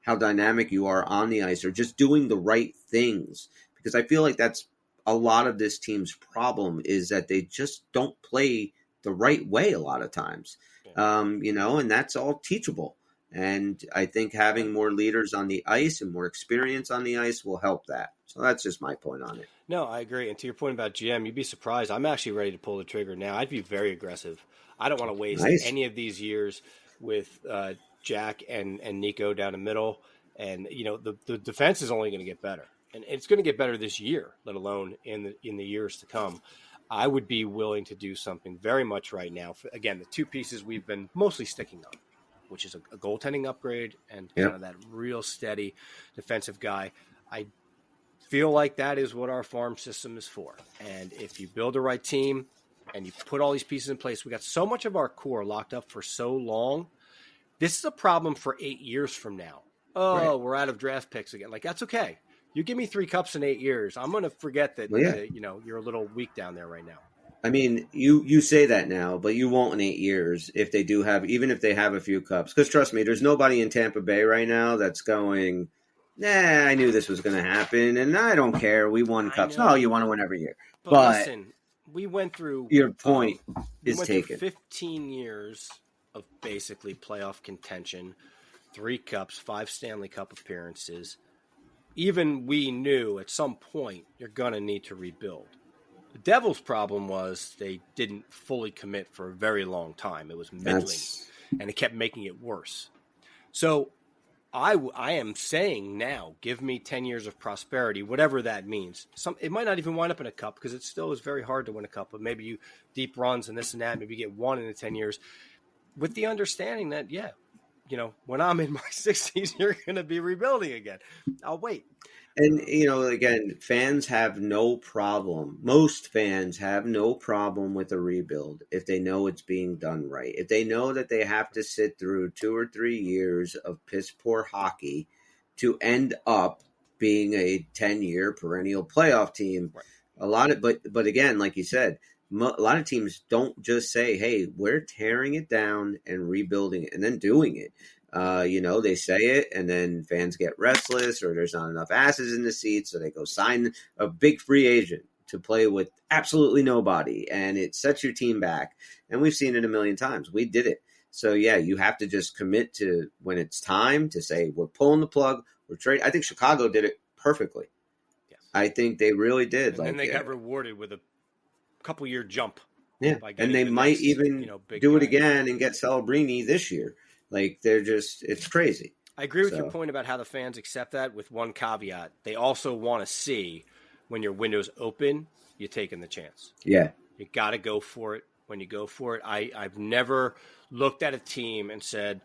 how dynamic you are on the ice, or just doing the right things. Because I feel like that's a lot of this team's problem, is that they just don't play the right way a lot of times. Yeah. And that's all teachable. And I think having more leaders on the ice and more experience on the ice will help that. So that's just my point on it. No, I agree. And to your point about GM, you'd be surprised. I'm actually ready to pull the trigger now. I'd be very aggressive. I don't want to waste any of these years with Jack and Nico down the middle. And, the defense is only going to get better. And it's going to get better this year, let alone in the years to come. I would be willing to do something very much right now. Again, the two pieces we've been mostly sticking on, which is a goaltending upgrade and kind of that real steady defensive guy. I feel like that is what our farm system is for. And if you build the right team and you put all these pieces in place, we got so much of our core locked up for so long. This is a problem for 8 years from now. We're out of draft picks again. Like, that's okay. You give me 3 cups in 8 years, I'm going to forget that you're a little weak down there right now. I mean, you say that now, but you won't in 8 years if they do have, even if they have a few cups. Because trust me, there's nobody in Tampa Bay right now that's going, I knew this was going to happen, and I don't care. We won cups. No, you want to win every year. But listen, we went through. Your point is taken. 15 years of basically playoff contention, 3 cups, 5 Stanley Cup appearances. Even we knew at some point you're going to need to rebuild. The Devils' problem was they didn't fully commit for a very long time. It was middling, and it kept making it worse. So I am saying now, give me 10 years of prosperity, whatever that means. It might not even wind up in a cup because it still is very hard to win a cup, but maybe you deep runs and this and that, maybe you get 1 in the 10 years with the understanding that, when I'm in my 60s, you're going to be rebuilding again. I'll wait. And, again, fans have no problem. Most fans have no problem with a rebuild if they know it's being done right. If they know that they have to sit through 2 or 3 years of piss-poor hockey to end up being a 10-year perennial playoff team. Right. But again, like you said, a lot of teams don't just say, hey, we're tearing it down and rebuilding it and then doing it. They say it and then fans get restless or there's not enough asses in the seats. So they go sign a big free agent to play with absolutely nobody. And it sets your team back. And we've seen it a million times. We did it. So, yeah, you have to just commit to when it's time to say we're pulling the plug. We're trading. I think Chicago did it perfectly. Yes. I think they really did. And then they got rewarded with a couple-year jump. Yeah, and they might even do it again and get Celebrini this year. Like, it's crazy. I agree with your point about how the fans accept that with one caveat. They also want to see when your window's open, you're taking the chance. Yeah. You got to go for it. When you go for it, I've never looked at a team and said,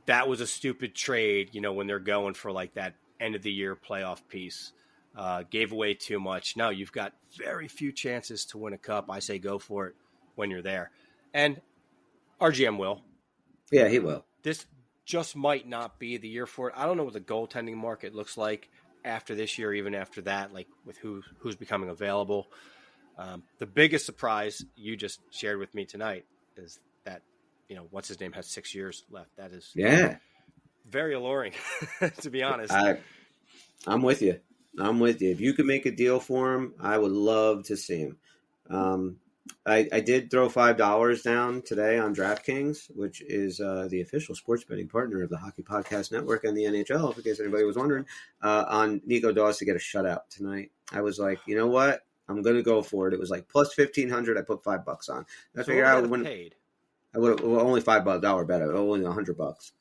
that was a stupid trade, when they're going for like that end-of-the-year playoff piece. Gave away too much. No, you've got very few chances to win a cup. I say go for it when you're there. And RGM will. Yeah, he will. This just might not be the year for it. I don't know what the goaltending market looks like after this year, even after that, like with who's becoming available. The biggest surprise you just shared with me tonight is that, what's his name has 6 years left. That is very alluring, to be honest. I'm with you. If you could make a deal for him, I would love to see him. I did throw $5 down today on DraftKings, which is the official sports betting partner of the Hockey Podcast Network and the NHL, in case anybody was wondering, on Nico Dawes to get a shutout tonight. I was like, you know what? I'm going to go for it. It was like plus 1,500. I put $5 on. I figured I would paid. I would have only $5 bet. Only $100.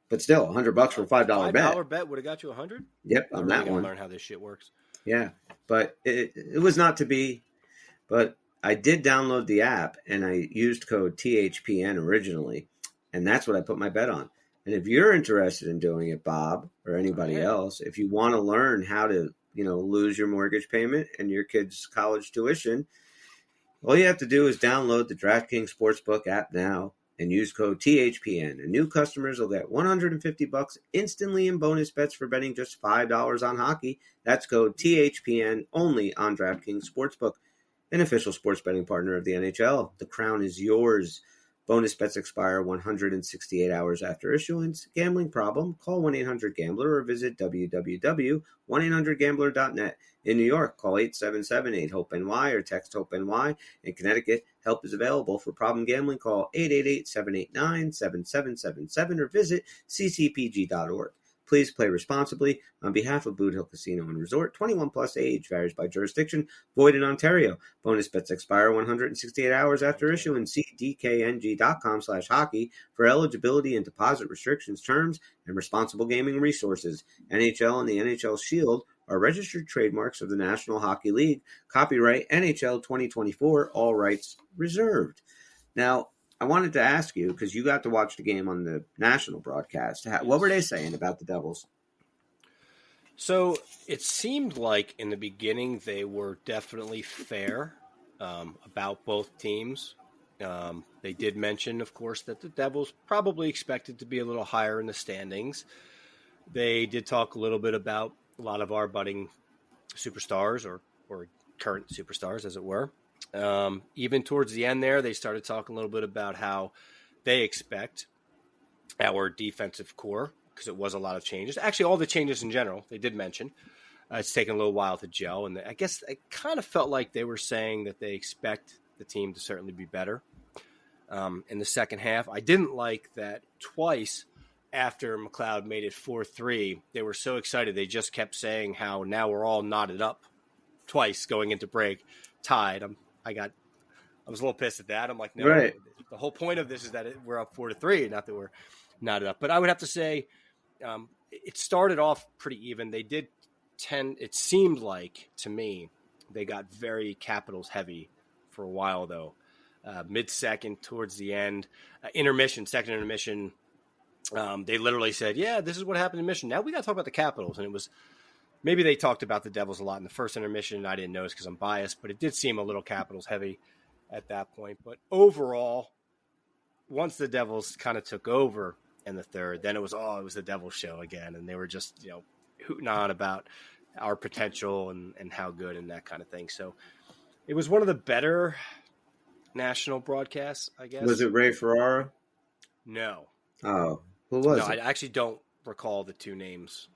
But still, $100 for a $5 bet. $5 bet would have got you 100. Yep, on that one. Learn how this shit works. Yeah, but it was not to be. But I did download the app and I used code THPN originally, and that's what I put my bet on. And if you're interested in doing it, Bob, or anybody else, if you want to learn how to, lose your mortgage payment and your kids' college tuition, all you have to do is download the DraftKings Sportsbook app now and use code THPN. And new customers will get $150 instantly in bonus bets for betting just $5 on hockey. That's code THPN only on DraftKings Sportsbook, an official sports betting partner of the NHL. The crown is yours. Bonus bets expire 168 hours after issuance. Gambling problem? Call 1-800-GAMBLER or visit www.1800gambler.net. In New York, call 877-8-HOPE-NY or text HOPE-NY. In Connecticut, help is available for problem gambling. Call 888-789-7777 or visit ccpg.org. Please play responsibly. On behalf of Boot Hill Casino and Resort, 21 plus age, varies by jurisdiction, void in Ontario. Bonus bets expire 168 hours after issuance. See dkng.com/hockey for eligibility and deposit restrictions, terms, and responsible gaming resources. NHL and the NHL Shield are registered trademarks of the National Hockey League. Copyright NHL 2024, all rights reserved. Now, I wanted to ask you, because you got to watch the game on the national broadcast, what were they saying about the Devils? So it seemed like in the beginning they were definitely fair about both teams. They did mention, of course, that the Devils probably expected to be a little higher in the standings. They did talk a little bit about a lot of our budding superstars or current superstars, as it were. Even towards the end there, they started talking a little bit about how they expect our defensive core, because it was a lot of changes. Actually, all the changes in general, they did mention. It's taken a little while to gel, and I guess it kind of felt like they were saying that they expect the team to certainly be better. in the second half. I didn't like that twice after McLeod made it 4-3. They were so excited. They just kept saying how now we're all knotted up twice going into break, tied. I was a little pissed at that. I'm like, no, Right. The whole point of this is that we're up 4-3, not that we're knotted up. But I would have to say it started off pretty even. They did it seemed like to me, they got very Capitals heavy for a while though. Mid-second towards the end, second intermission, they literally said, yeah, this is what happened in Mission. Now we got to talk about the Capitals. And it was, maybe they talked about the Devils a lot in the first intermission. I didn't notice because I'm biased, but it did seem a little Capitals heavy at that point. But overall, once the Devils kind of took over in the third, then it was the Devils show again. And they were just, hooting on about our potential and how good and that kind of thing. So it was one of the better national broadcasts, I guess. Was it Ray Ferraro? No. Oh, who was it? I actually don't recall the two names.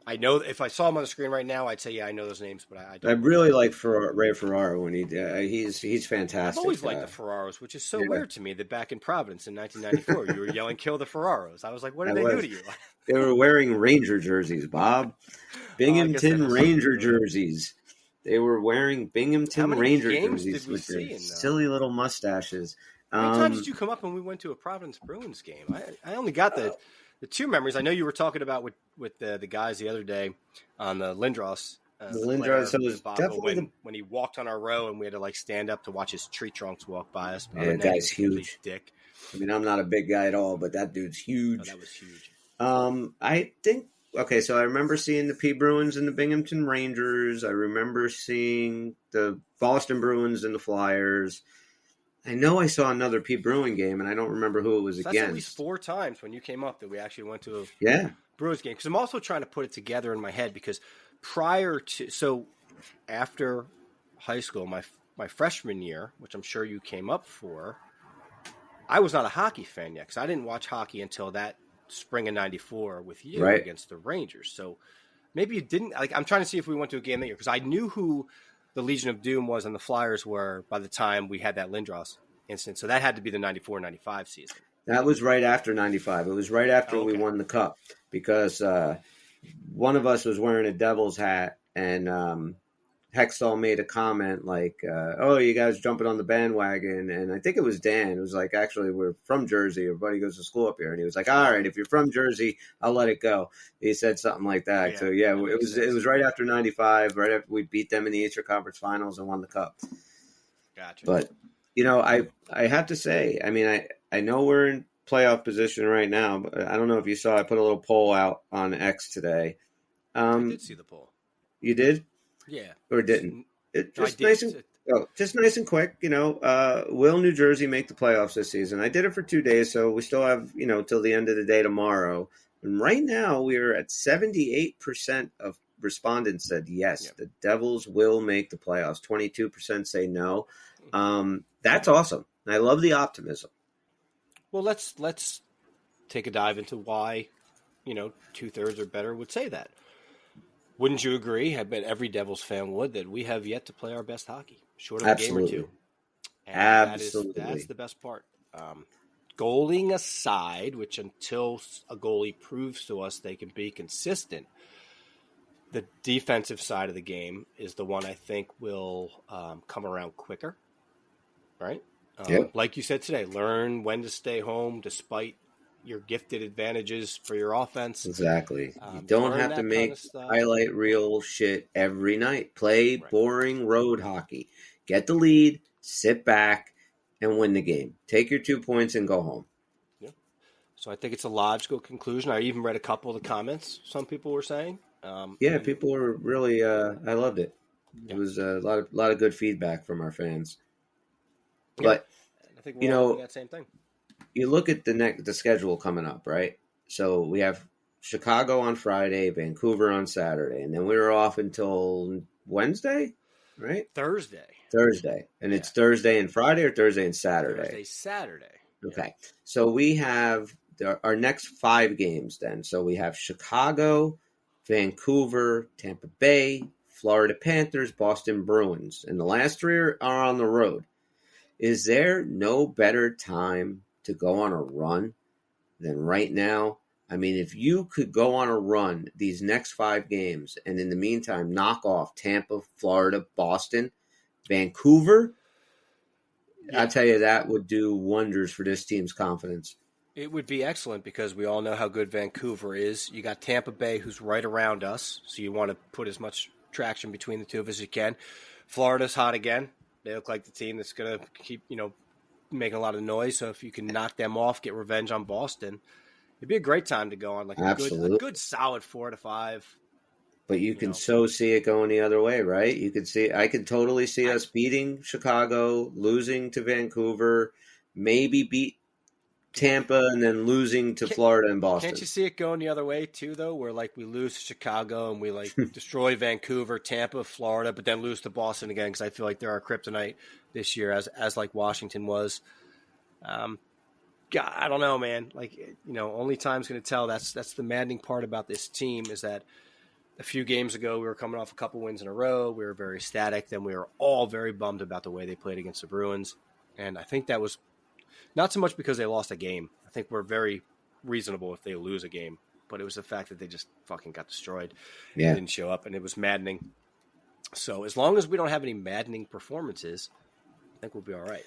I know if I saw them on the screen right now, I'd say, yeah, I know those names, but I don't. I really like Ray Ferraro when he's fantastic. I've always liked the Ferraros, which is so weird to me that back in Providence in 1994, you were yelling, kill the Ferraros. I was like, what did they do to you? They were wearing Ranger jerseys, Bob. Binghamton Ranger jerseys. They were wearing Binghamton Ranger jerseys with their silly little mustaches. How many times did you come up when we went to a Providence Bruins game? I only got the two memories. I know you were talking about with the guys the other day on the Lindros. The Lindros, so it was definitely when he walked on our row and we had to stand up to watch his tree trunks walk by us. Yeah, that guy's huge. Dick. I mean, I'm not a big guy at all, but that dude's huge. Oh, that was huge. I think. Okay, so I remember seeing the P Bruins and the Binghamton Rangers. I remember seeing the Boston Bruins and the Flyers. I know I saw another P Bruin game, and I don't remember who it was against. That's at least 4 times when you came up that we actually went to a Bruins game. Because I'm also trying to put it together in my head because after high school, my freshman year, which I'm sure you came up for, I was not a hockey fan yet because I didn't watch hockey until that spring of '94 with you against the Rangers. So maybe you didn't. I'm trying to see if we went to a game that year because I knew who the Legion of Doom was and the Flyers were by the time we had that Lindros incident. So that had to be the 94-95 season. That was right after 95. It was right after we won the Cup because one of us was wearing a Devils hat and Hextall made a comment like, oh, you guys jumping on the bandwagon. And I think it was Dan. It was like, actually, we're from Jersey. Everybody goes to school up here. And he was like, all right, if you're from Jersey, I'll let it go. He said something like that. Yeah, so, yeah, it was right after 95, right after we beat them in the Eastern Conference Finals and won the Cup. Gotcha. But, I have to say, I mean, I know we're in playoff position right now, but I don't know if you saw, I put a little poll out on X today. I did see the poll. You did? Yeah. Or didn't? Just nice and quick. Will New Jersey make the playoffs this season? I did it for 2 days, so we still have, till the end of the day tomorrow. And right now, we're at 78% of respondents said yes, the Devils will make the playoffs. 22% say no. That's awesome. I love the optimism. Well, let's take a dive into why, 2/3 or better would say that. Wouldn't you agree? I bet every Devils fan would that we have yet to play our best hockey, short of a game or two. And Absolutely. That's the best part. Goaling aside, which until a goalie proves to us they can be consistent, the defensive side of the game is the one I think will come around quicker, right? Like you said today, learn when to stay home despite your gifted advantages for your offense. Exactly. You don't have to make highlight reel shit every night. Play boring road hockey. Get the lead, sit back, and win the game. Take your 2 points and go home. Yeah. So I think it's a logical conclusion. I even read a couple of the comments some people were saying. People were really I loved it. Yeah. It was a lot of good feedback from our fans. But I think we're all doing that same thing. You look at the schedule coming up, right? So we have Chicago on Friday, Vancouver on Saturday, and then we're off until Wednesday, right? Thursday. And it's Thursday and Friday or Thursday and Saturday? Saturday. Okay. So we have our next 5 games then. So we have Chicago, Vancouver, Tampa Bay, Florida Panthers, Boston Bruins. And the last 3 are on the road. Is there no better time to go on a run than right now? I mean, if you could go on a run these next 5 games and in the meantime knock off Tampa, Florida, Boston, Vancouver, Yeah. I tell you, that would do wonders for this team's confidence. It would be excellent because we all know how good Vancouver is. You got Tampa Bay, who's right around us, so you want to put as much traction between the two of us as you can. Florida's hot again. They look like the team that's going to keep, making a lot of noise. So if you can knock them off, get revenge on Boston, it'd be a great time to go on like a good solid 4 to 5. But you can so see it going the other way, right? I could totally see us beating Chicago, losing to Vancouver, maybe beat Tampa, and then losing to Florida and Boston. Can't you see it going the other way too, though? Where we lose to Chicago and we destroy Vancouver, Tampa, Florida, but then lose to Boston again because I feel like they're our kryptonite this year, as like Washington was. God, I don't know, man. Only time's going to tell. That's the maddening part about this team is that a few games ago we were coming off a couple wins in a row. We were very ecstatic. Then we were all very bummed about the way they played against the Bruins, and I think that was. Not so much because they lost a game. I think we're very reasonable if they lose a game. But it was the fact that they just fucking got destroyed. Yeah. And didn't show up, and it was maddening. So as long as we don't have any maddening performances, I think we'll be all right.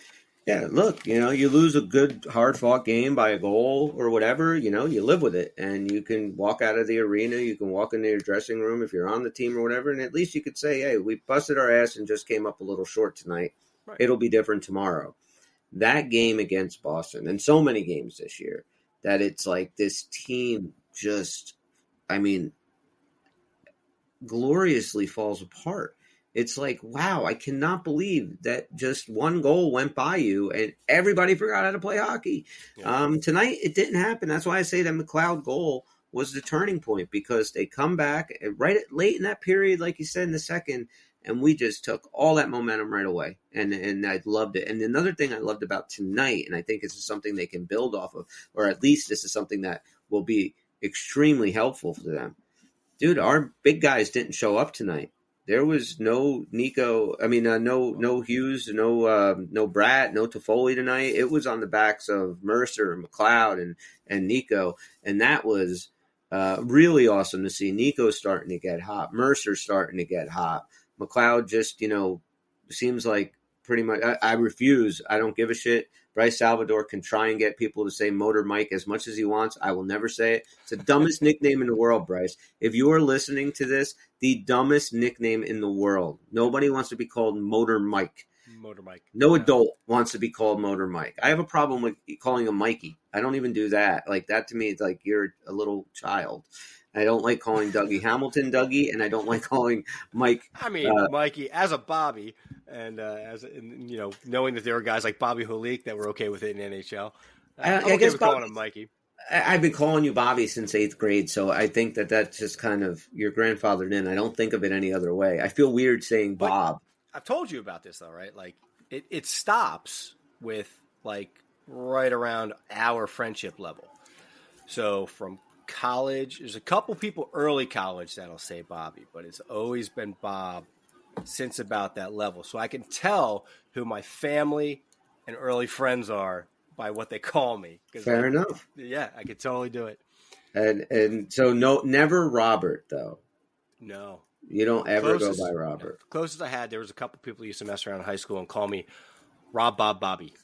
Yeah, look, you lose a good, hard-fought game by a goal or whatever, you live with it. And you can walk out of the arena, you can walk into your dressing room if you're on the team or whatever, and at least you could say, hey, we busted our ass and just came up a little short tonight. Right. It'll be different tomorrow. That game against Boston, and so many games this year, that it's like this team just, gloriously falls apart. It's like, wow, I cannot believe that just one goal went by you and everybody forgot how to play hockey. Yeah. Tonight, it didn't happen. That's why I say that McLeod goal was the turning point, because they come back late in that period, like you said, in the second, and we just took all that momentum right away. And I loved it. And another thing I loved about tonight, and I think this is something they can build off of, or at least this is something that will be extremely helpful for them. Dude, our big guys didn't show up tonight. There was no Nico. No Hughes, no Bratt, no Toffoli tonight. It was on the backs of Mercer and McLeod and Nico. And that was really awesome to see. Nico starting to get hot. Mercer starting to get hot. McLeod just, seems like pretty much I refuse. I don't give a shit. Bryce Salvador can try and get people to say Motor Mike as much as he wants. I will never say it. It's the dumbest nickname in the world, Bryce. If you are listening to this, the dumbest nickname in the world. Nobody wants to be called Motor Mike. Motor Mike. No adult wants to be called Motor Mike. I have a problem with calling him Mikey. I don't even do that. Like, that to me, it's like you're a little child. I don't like calling Dougie Hamilton Dougie, and I don't like calling Mike. Mikey, as a Bobby, and knowing that there are guys like Bobby Holik that were okay with it in NHL. I guess calling him Mikey. I've been calling you Bobby since 8th grade, so I think that that's just kind of your grandfathered in. I don't think of it any other way. I feel weird saying Bob. I've told you about this, though, right? Like, it stops with, right around our friendship level. So from college, there's a couple people early college that'll say Bobby, but it's always been Bob since about that level. So I can tell who my family and early friends are by what they call me. Fair enough. Yeah, I could totally do it. And so never Robert, though. No. You don't ever go by Robert. The closest I had, there was a couple people who used to mess around in high school and call me Rob Bob Bobby.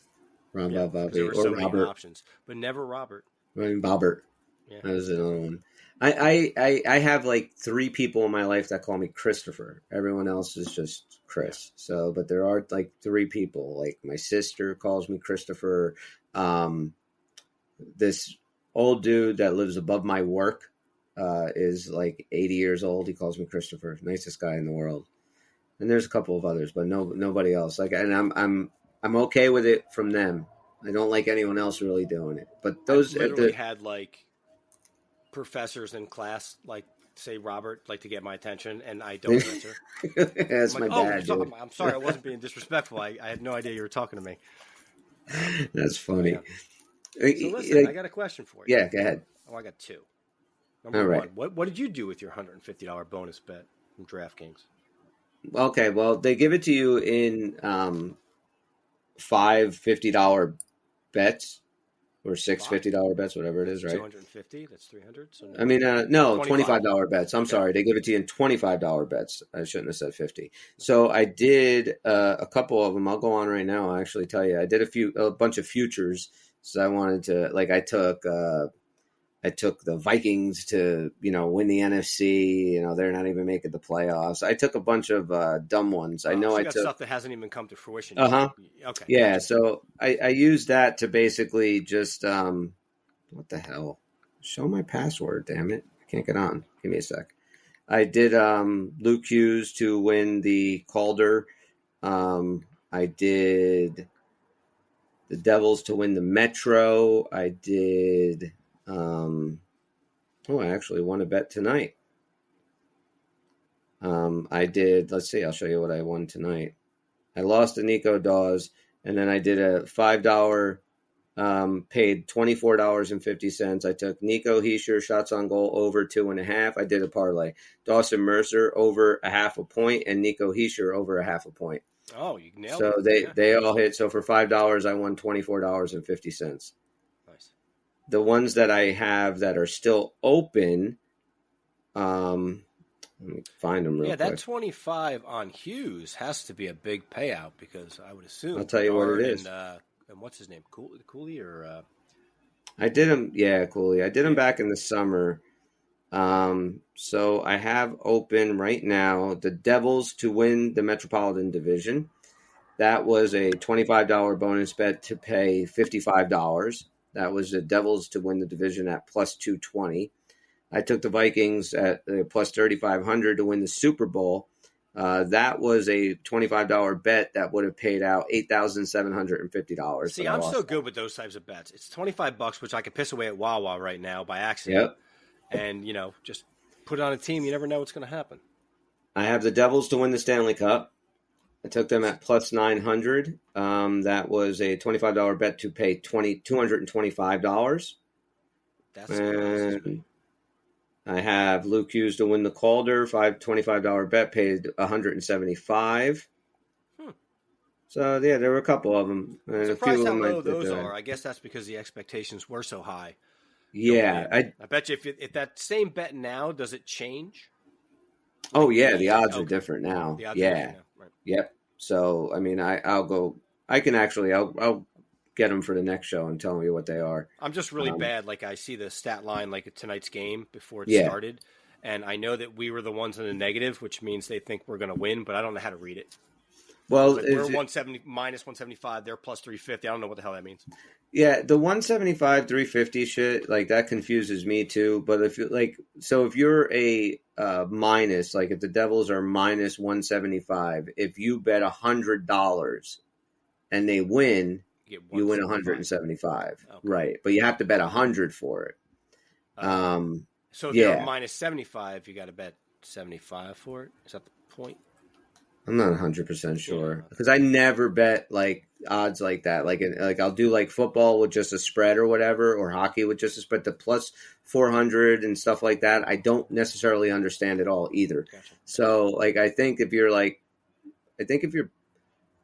Bob Bobby. There were or so Robert. many options, but never Robert. Bobbert. Yeah. That was another one. I have 3 people in my life that call me Christopher. Everyone else is just Chris. So, but there are 3 people. Like my sister calls me Christopher. This old dude that lives above my work is 80 years old. He calls me Christopher. Nicest guy in the world. And there's a couple of others, but nobody else. And I'm okay with it from them. I don't like anyone else really doing it. But those literally had professors in class say Robert to get my attention, and I don't answer. That's my bad. I'm sorry, I wasn't being disrespectful. I had no idea you were talking to me. That's funny. Yeah. So listen, I got a question for you. Yeah, go ahead. I got 2. Number one, what did you do with your $150 bonus bet from DraftKings? Okay, well, they give it to you in 5 $50 bets or 6 $50 bets, whatever it is, right? 250. That's 300. So I mean, no, 25. $25 bets. I'm sorry, they give it to you in $25 bets. I shouldn't have said 50. So I did a couple of them. I'll go on right now. I'll actually tell you, I did a bunch of futures. So I wanted to, like, I took the Vikings to, win the NFC. They're not even making the playoffs. I took a bunch of dumb ones. I know so I you got took stuff that hasn't even come to fruition. Uh-huh. Okay. Yeah. Gotcha. So I used that to basically just what the hell? Show my password, damn it. I can't get on. Give me a sec. I did Luke Hughes to win the Calder. I did the Devils to win the Metro. I did I actually won a bet tonight. I did, let's see, I'll show you what I won tonight. I lost to Nico Dawes, and then I did a $5 paid $24.50. I took Nico Hischier shots on goal over 2.5. I did a parlay. Dawson Mercer over 0.5 point and Nico Hischier over 0.5 point. Oh, you nailed it. So they all hit. So for $5, I won $24.50. Nice. The ones that I have that are still open, let me find them real quick. Yeah, that 25 on Hughes has to be a big payout because I would assume. I'll tell you what it is. And what's his name? Cooley or? I did him. Yeah, Cooley. I did him back in the summer. So I have open right now the Devils to win the Metropolitan Division. That was a $25 bonus bet to pay $55. That was the Devils to win the division at plus 220. I took the Vikings at plus 3,500 to win the Super Bowl. That was a $25 bet that would have paid out $8,750. See, I'm so good with those types of bets. It's $25, which I could piss away at Wawa right now by accident. Yep. And, just put it on a team. You never know what's going to happen. I have the Devils to win the Stanley Cup. I took them at plus 900. That was a $25 bet to pay $225. That's and I have Luke Hughes to win the Calder. $25 bet paid $175. So yeah, there were a couple of them. And I'm a surprised few how of them low those are. I guess that's because the expectations were so high. Yeah, I bet you if that same bet now, does it change? Oh yeah, the odds are different now. The odds are different now. Right. Yep. So I mean, I'll get them for the next show and tell me what they are. I'm just really bad. Like I see the stat line like at tonight's game before it started, and I know that we were the ones in the negative, which means they think we're going to win, but I don't know how to read it. Well, we're 170 minus 175. They're plus 350. I don't know what the hell that means. Yeah, the 175 350 shit, like that confuses me too. But if you if you're a minus, like if the Devils are minus 175, if you bet $100 and they win, you win 175, okay. Right? But you have to bet 100 for it. So if you're minus 75, you got to bet 75 for it. Is that the point? I'm not 100% sure because I never bet like odds like that. Like I'll do like football with just a spread or whatever, or hockey with just a spread. The plus 400 and stuff like that, I don't necessarily understand at all either. Gotcha. So like I think if you're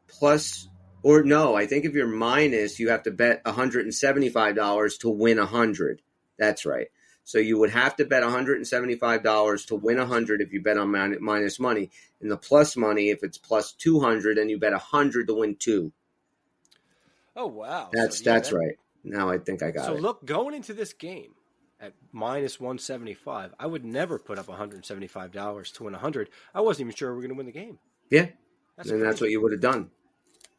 plus. Or no, I think if you're minus, you have to bet $175 to win 100. That's right. So you would have to bet $175 to win 100 if you bet on minus money. And the plus money, if it's plus 200, and you bet 100 to win 2. Oh, wow. That's right. Now I think I got it. So look, going into this game at minus 175, I would never put up $175 to win 100. I wasn't even sure we were going to win the game. Yeah. That's what you would have done.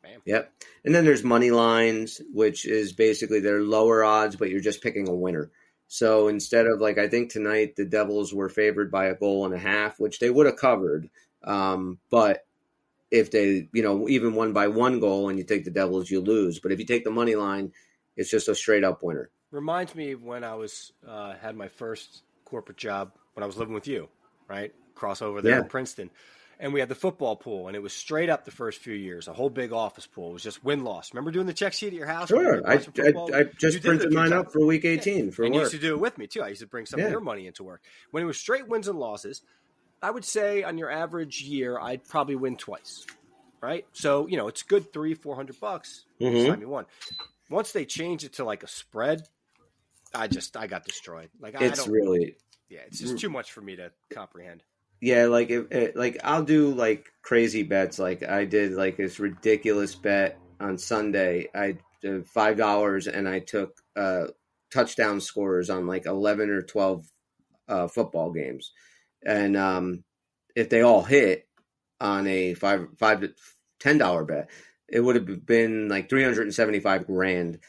Bam. Yep. And then there's money lines, which is basically they're lower odds, but you're just picking a winner. So instead of I think tonight the Devils were favored by 1.5 goals, which they would have covered. But if they, even won by 1 goal and you take the Devils, you lose. But if you take the money line, it's just a straight up winner. Reminds me of when I was had my first corporate job when I was living with you, right? Crossover there in Princeton. And we had the football pool, and it was straight up the first few years, a whole big office pool. It was just win-loss. Remember doing the check sheet at your house? Sure. I just printed mine up for week 18 for work. And you used to do it with me, too. I used to bring some of your money into work. When it was straight wins and losses, I would say on your average year, I'd probably win twice. right? So, it's good $300-400 each time you won. Once they changed it to like a spread, I got destroyed. Like It's really, it's just too much for me to comprehend. yeah. Like like I'll do like crazy bets. Like I did like this ridiculous bet on Sunday. I did $5 and I took touchdown scorers on like 11 or 12 football games, and if they all hit on a five to $10 bet, it would have been like 375 grand.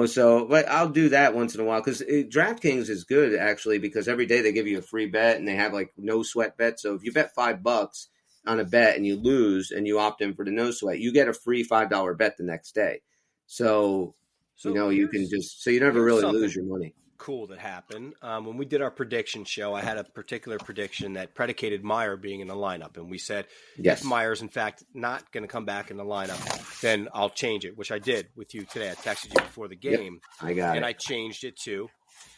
So but I'll do that once in a while because DraftKings is good actually because every day they give you a free bet and they have like no sweat bet. So if you bet $5 on a bet and you lose and you opt in for the no sweat, you get a free $5 bet the next day. So you can just you never really lose your money. Cool that happened. When we did our prediction show, I had a particular prediction that predicated Meyer being in the lineup. And we said, yes, if Meyer's in fact not going to come back in the lineup, then I'll change it, which I did with you today. I texted you before the game. Yep, I got it. And I changed it to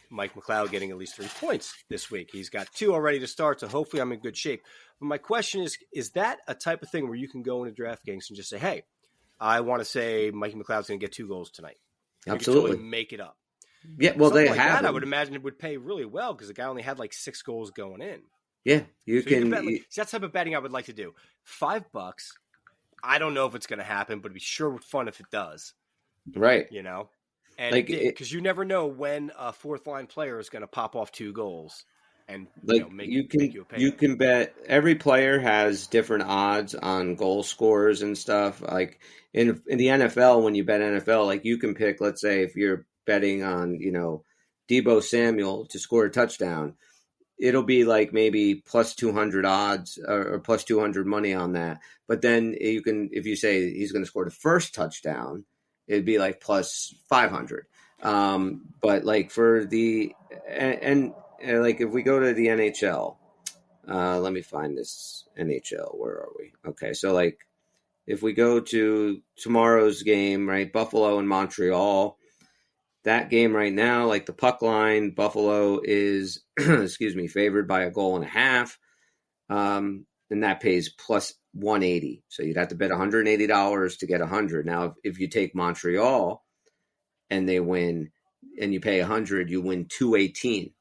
Mike McLeod getting at least 3 points this week. He's got 2 already to start, so hopefully I'm in good shape. But my question is that a type of thing where you can go into DraftKings and just say, hey, I want to say Mike McLeod's going to get 2 goals tonight? Absolutely. You can totally make it up. Yeah, well, something they like have. That, I would imagine it would pay really well because the guy only had like 6 goals going in. Yeah, you can. Bet, that's the type of betting I would like to do. $5. I don't know if it's going to happen, but it'd be sure fun if it does. Right. And because you never know when a fourth line player is going to pop off 2 goals and make you a pay. You can bet. Every player has different odds on goal scorers and stuff. Like in the NFL, when you bet NFL, like you can pick. Let's say if you're betting on, Deebo Samuel to score a touchdown, it'll be like maybe plus 200 odds or plus 200 money on that. But then you can, if you say he's going to score the first touchdown, it'd be like plus 500. But like for the, and like if we go to the NHL, let me find this NHL. Where are we? Okay. So like if we go to tomorrow's game, right? Buffalo and Montreal, that game right now, like the puck line, Buffalo is, favored by 1.5 goals. And that pays plus 180. So you'd have to bet $180 to get 100. Now, if you take Montreal and they win and you pay 100, you win 218.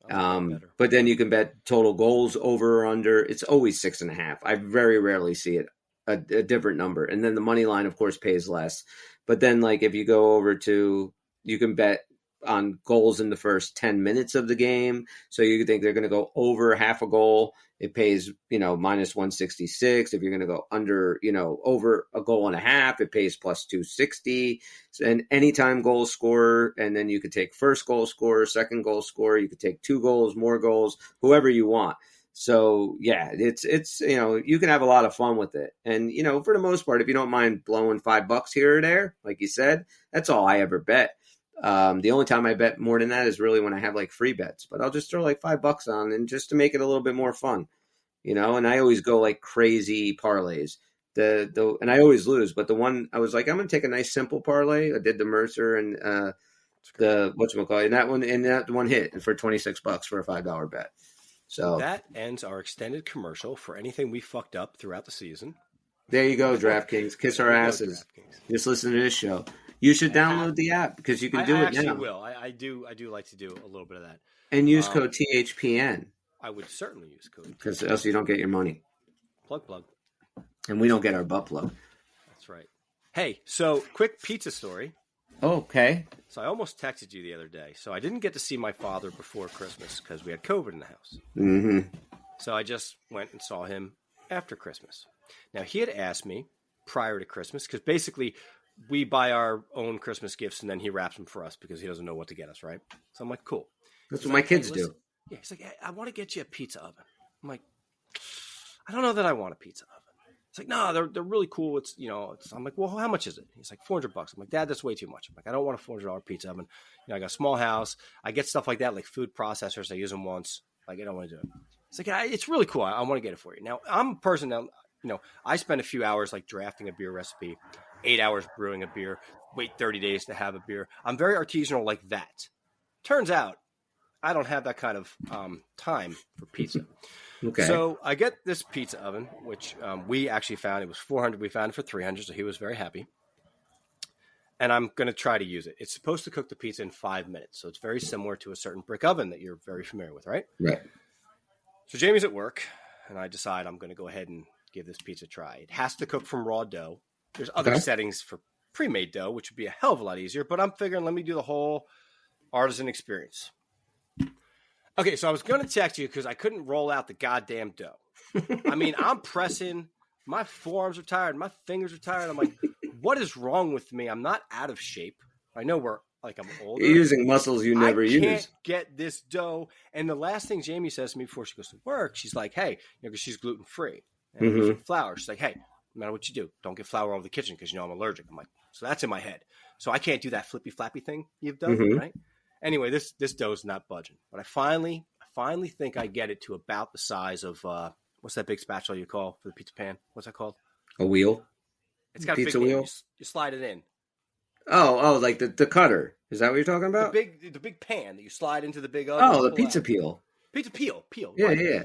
Yeah, but then you can bet total goals over or under. It's always 6.5. I very rarely see it a different number. And then the money line, of course, pays less. But then like if you go over to, you can bet on goals in the first 10 minutes of the game. So you think they're going to go over half a goal. It pays, minus 166. If you're going to go under, over 1.5 goals, it pays plus 260. And anytime goal scorer, and then you could take first goal scorer, second goal scorer. You could take 2 goals, more goals, whoever you want. So yeah, it's you can have a lot of fun with it. And, for the most part, if you don't mind blowing $5 here or there, like you said, that's all I ever bet. The only time I bet more than that is really when I have like free bets, but I'll just throw like $5 on and just to make it a little bit more fun, and I always go like crazy parlays. And I always lose, but the one I was like, I'm going to take a nice simple parlay. I did the Mercer and the whatchamacallit, and that one hit for $26 for a $5 bet. So that ends our extended commercial for anything we fucked up throughout the season. There you go, DraftKings. Kiss our asses. Just listen to this show. You should download the app because you can do it now. I actually will. I do like to do a little bit of that. And use code THPN. I would certainly use code THPN. Because else you don't get your money. Plug. And we don't get our butt plug. That's right. Hey, so quick pizza story. Okay. So I almost texted you the other day. So I didn't get to see my father before Christmas because we had COVID in the house. Mm-hmm. So I just went and saw him after Christmas. Now, he had asked me prior to Christmas because basically we buy our own Christmas gifts and then he wraps them for us because he doesn't know what to get us, right? So I'm like, cool. That's what my kids do. Yeah, he's like, hey, I want to get you a pizza oven. I'm like, I don't know that I want a pizza oven. It's like, no, they're really cool. I'm like, well, how much is it? He's like, $400. I'm like, Dad, that's way too much. I'm like, I don't want a $400 pizza oven. I got a small house. I get stuff like that, like food processors. I use them once. Like, I don't want to do it. It's like, it's really cool. I want to get it for you. Now, I'm a person that, I spend a few hours like drafting a beer recipe, 8 hours brewing a beer, wait 30 days to have a beer. I'm very artisanal like that. Turns out I don't have that kind of time for pizza. Okay. So I get this pizza oven, which we actually found. It was 400. We found it for 300, so he was very happy. And I'm going to try to use it. It's supposed to cook the pizza in 5 minutes. So it's very similar to a certain brick oven that you're very familiar with, right? Right. So Jamie's at work, and I decide I'm going to go ahead and give this pizza a try. It has to cook from raw dough. There's other settings for pre-made dough, which would be a hell of a lot easier. But I'm figuring let me do the whole artisan experience. Okay, so I was going to text you because I couldn't roll out the goddamn dough. I mean, I'm pressing. My forearms are tired. My fingers are tired. I'm like, what is wrong with me? I'm not out of shape. I know I'm older. You're using muscles you never use. I can't get this dough. And the last thing Jamie says to me before she goes to work, she's like, hey, because she's gluten-free and using flour. She's like, hey, no matter what you do, don't get flour all over the kitchen because I'm allergic. I'm like, so that's in my head. So I can't do that flippy flappy thing you've done, right? Anyway, this dough's not budging. But I finally think I get it to about the size of what's that big spatula you call for the pizza pan? What's that called? A wheel? It's got pizza a big wheel? You slide it in. Oh, like the cutter. Is that what you're talking about? The big pan that you slide into the big oven. Oh, the pizza peel. Pizza peel. Yeah, right. yeah.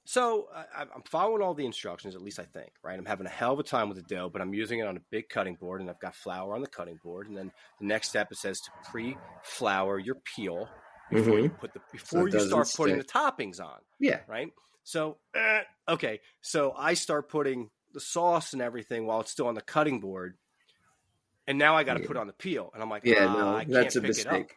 So I'm following all the instructions, at least I think, right? I'm having a hell of a time with the dough, but I'm using it on a big cutting board, and I've got flour on the cutting board. And then the next step, it says to pre-flour your peel before you start putting the toppings on. Yeah. Right? So, okay. So I start putting the sauce and everything while it's still on the cutting board. And now I got to put on the peel. And I'm like, I can't that's a pick mistake. it up.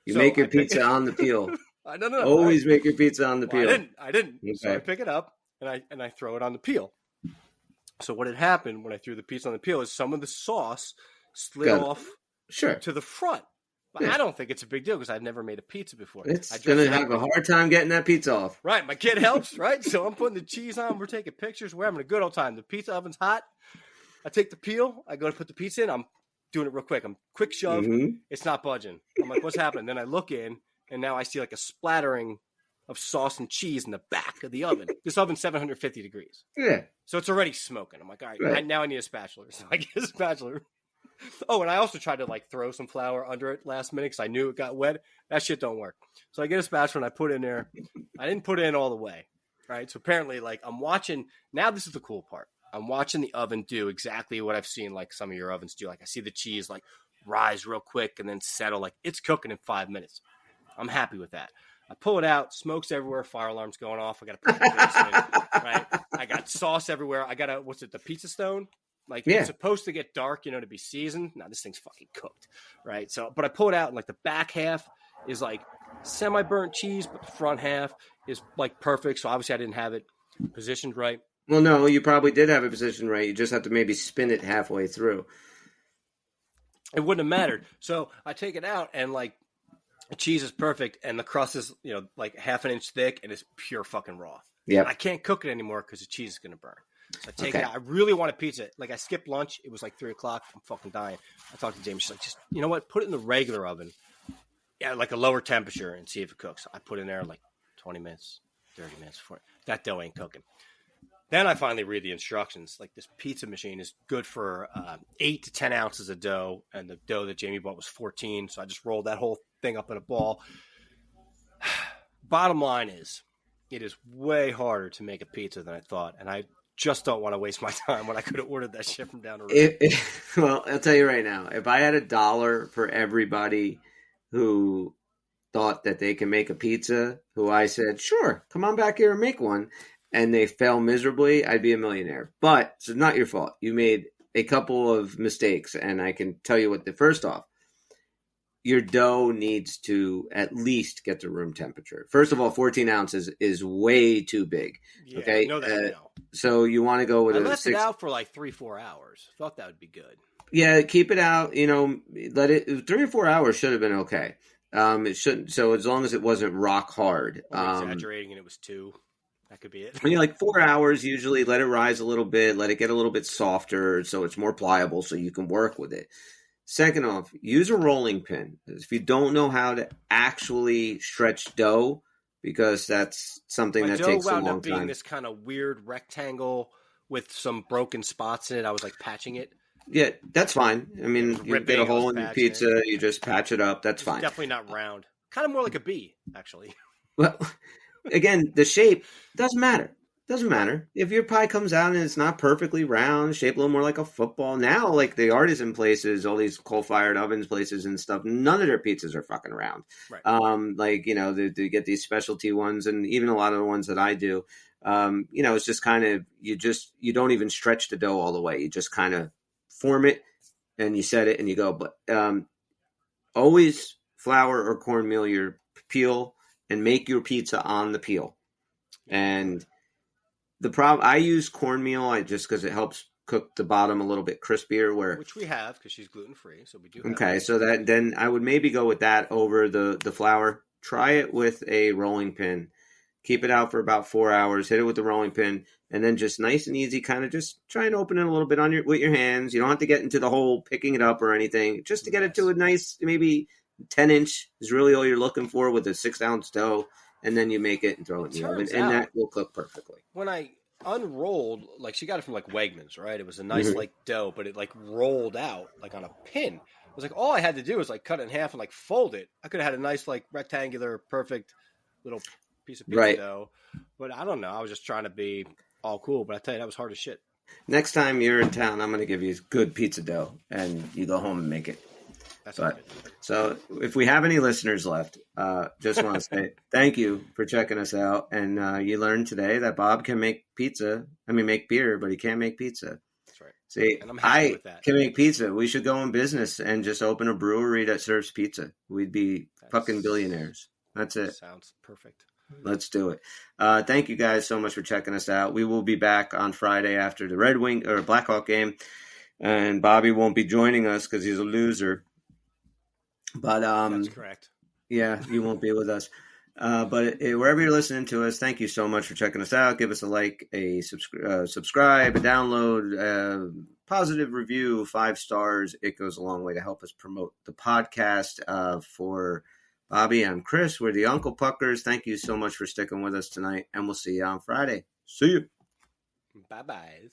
You So make your I pick pizza on the peel. No. Always make your pizza on the peel. I didn't. Okay. So I pick it up and I throw it on the peel. So what had happened when I threw the pizza on the peel is some of the sauce slid off to the front. But I don't think it's a big deal because I've never made a pizza before. It's going to have a hard time getting that pizza off. Right. My kid helps, right? So I'm putting the cheese on. We're taking pictures. We're having a good old time. The pizza oven's hot. I take the peel. I go to put the pizza in. I'm doing it real quick. I'm quick shove. It's not budging. I'm like, what's happening? Then I look in, and now I see like a splattering of sauce and cheese in the back of the oven. This oven's 750 degrees. Yeah. So it's already smoking. I'm like, all right. Now I need a spatula. So I get a spatula. Oh, and I also tried to like throw some flour under it last minute because I knew it got wet. That shit don't work. So I get a spatula and I put it in there. I didn't put it in all the way, right? So apparently, like I'm watching. Now this is the cool part. I'm watching the oven do exactly what I've seen like some of your ovens do. Like I see the cheese like rise real quick and then settle. Like it's cooking in 5 minutes. I'm happy with that. I pull it out, smokes everywhere, fire alarm's going off. I got to put the grease in, right? I got sauce everywhere. I got the pizza stone? Like it's supposed to get dark, to be seasoned. No, this thing's fucking cooked, right? So, but I pull it out and like the back half is like semi-burnt cheese, but the front half is like perfect. So obviously I didn't have it positioned right. Well, no, you probably did have it positioned right. You just have to maybe spin it halfway through. It wouldn't have mattered. So I take it out and like the cheese is perfect and the crust is, like half an inch thick and it's pure fucking raw. Yeah. I can't cook it anymore because the cheese is going to burn. So I take it out. I really want a pizza. Like I skipped lunch. It was like 3:00. I'm fucking dying. I talked to Jamie. She's like, just, you know what? Put it in the regular oven. Yeah, like a lower temperature and see if it cooks. I put it in there like 20 minutes, 30 minutes before it. That dough ain't cooking. Then I finally read the instructions. Like this pizza machine is good for 8 to 10 ounces of dough. And the dough that Jamie bought was 14. So I just rolled that whole thing up in a ball. Bottom line is, it is way harder to make a pizza than I thought. And I just don't want to waste my time when I could have ordered that shit from down the road. Well, I'll tell you right now, if I had $1 for everybody who thought that they can make a pizza, who I said, sure, come on back here and make one, and they fail miserably, I'd be a millionaire. But it's not your fault. You made a couple of mistakes, and I can tell you first off, your dough needs to at least get to room temperature. First of all, 14 ounces is way too big. Yeah, okay, I know that now. So you want to go with I left it out for like 3-4 hours. Thought that would be good. Yeah, keep it out. Let it 3 or 4 hours should have been okay. It shouldn't. So as long as it wasn't rock hard. I'm exaggerating, and it was 2. That could be it. Like 4 hours usually. Let it rise a little bit. Let it get a little bit softer, so it's more pliable, so you can work with it. Second off, use a rolling pin. If you don't know how to actually stretch dough, because that's something that takes a long time. My dough wound up being this kind of weird rectangle with some broken spots in it. I was like patching it. Yeah, that's fine. I mean, you get a hole in your pizza, you just patch it up. That's fine. Definitely not round. Kind of more like a bee, actually. Well, again, the shape doesn't matter. Doesn't matter. If your pie comes out and it's not perfectly round, shaped a little more like a football. Now, like the artisan places, all these coal-fired ovens places and stuff, none of their pizzas are fucking round. Right. Like, they get these specialty ones, and even a lot of the ones that I do, it's just kind of, you don't even stretch the dough all the way. You just kind of form it and you set it and you go. But always flour or cornmeal your peel and make your pizza on the peel. And the problem, I use cornmeal just because it helps cook the bottom a little bit crispier. Which we have because she's gluten free, so we do. Okay, so then I would maybe go with that over the flour. Try it with a rolling pin. Keep it out for about 4 hours. Hit it with the rolling pin, and then just nice and easy, kind of just try and open it a little bit with your hands. You don't have to get into the whole picking it up or anything. Just to get it to a nice, maybe 10-inch is really all you're looking for with a 6-ounce dough. And then you make it and throw it in the oven, and that will cook perfectly. When I unrolled, like she got it from like Wegmans, right? It was a nice like dough, but it like rolled out like on a pin. It was like all I had to do was like cut it in half and like fold it. I could have had a nice like rectangular, perfect little piece of pizza dough. But I don't know. I was just trying to be all cool. But I tell you, that was hard as shit. Next time you're in town, I'm going to give you good pizza dough, and you go home and make it. So if we have any listeners left, just want to say thank you for checking us out. And you learned today that Bob can make make beer, but he can't make pizza. That's right. See, and I'm happy with that. Can make pizza. We should go in business and just open a brewery that serves pizza. We'd be fucking billionaires. That's it. Sounds perfect. Let's do it. Thank you guys so much for checking us out. We will be back on Friday after the Red Wing or Blackhawk game. And Bobby won't be joining us because he's a loser. But that's correct. Yeah, you won't be with us. But wherever you're listening to us, thank you so much for checking us out. Give us a like, a subscribe, a download, positive review, 5 stars. It goes a long way to help us promote the podcast. For Bobby, I'm Chris. We're the Uncle Puckers. Thank you so much for sticking with us tonight, and we'll see you on Friday. See you. Bye-bye.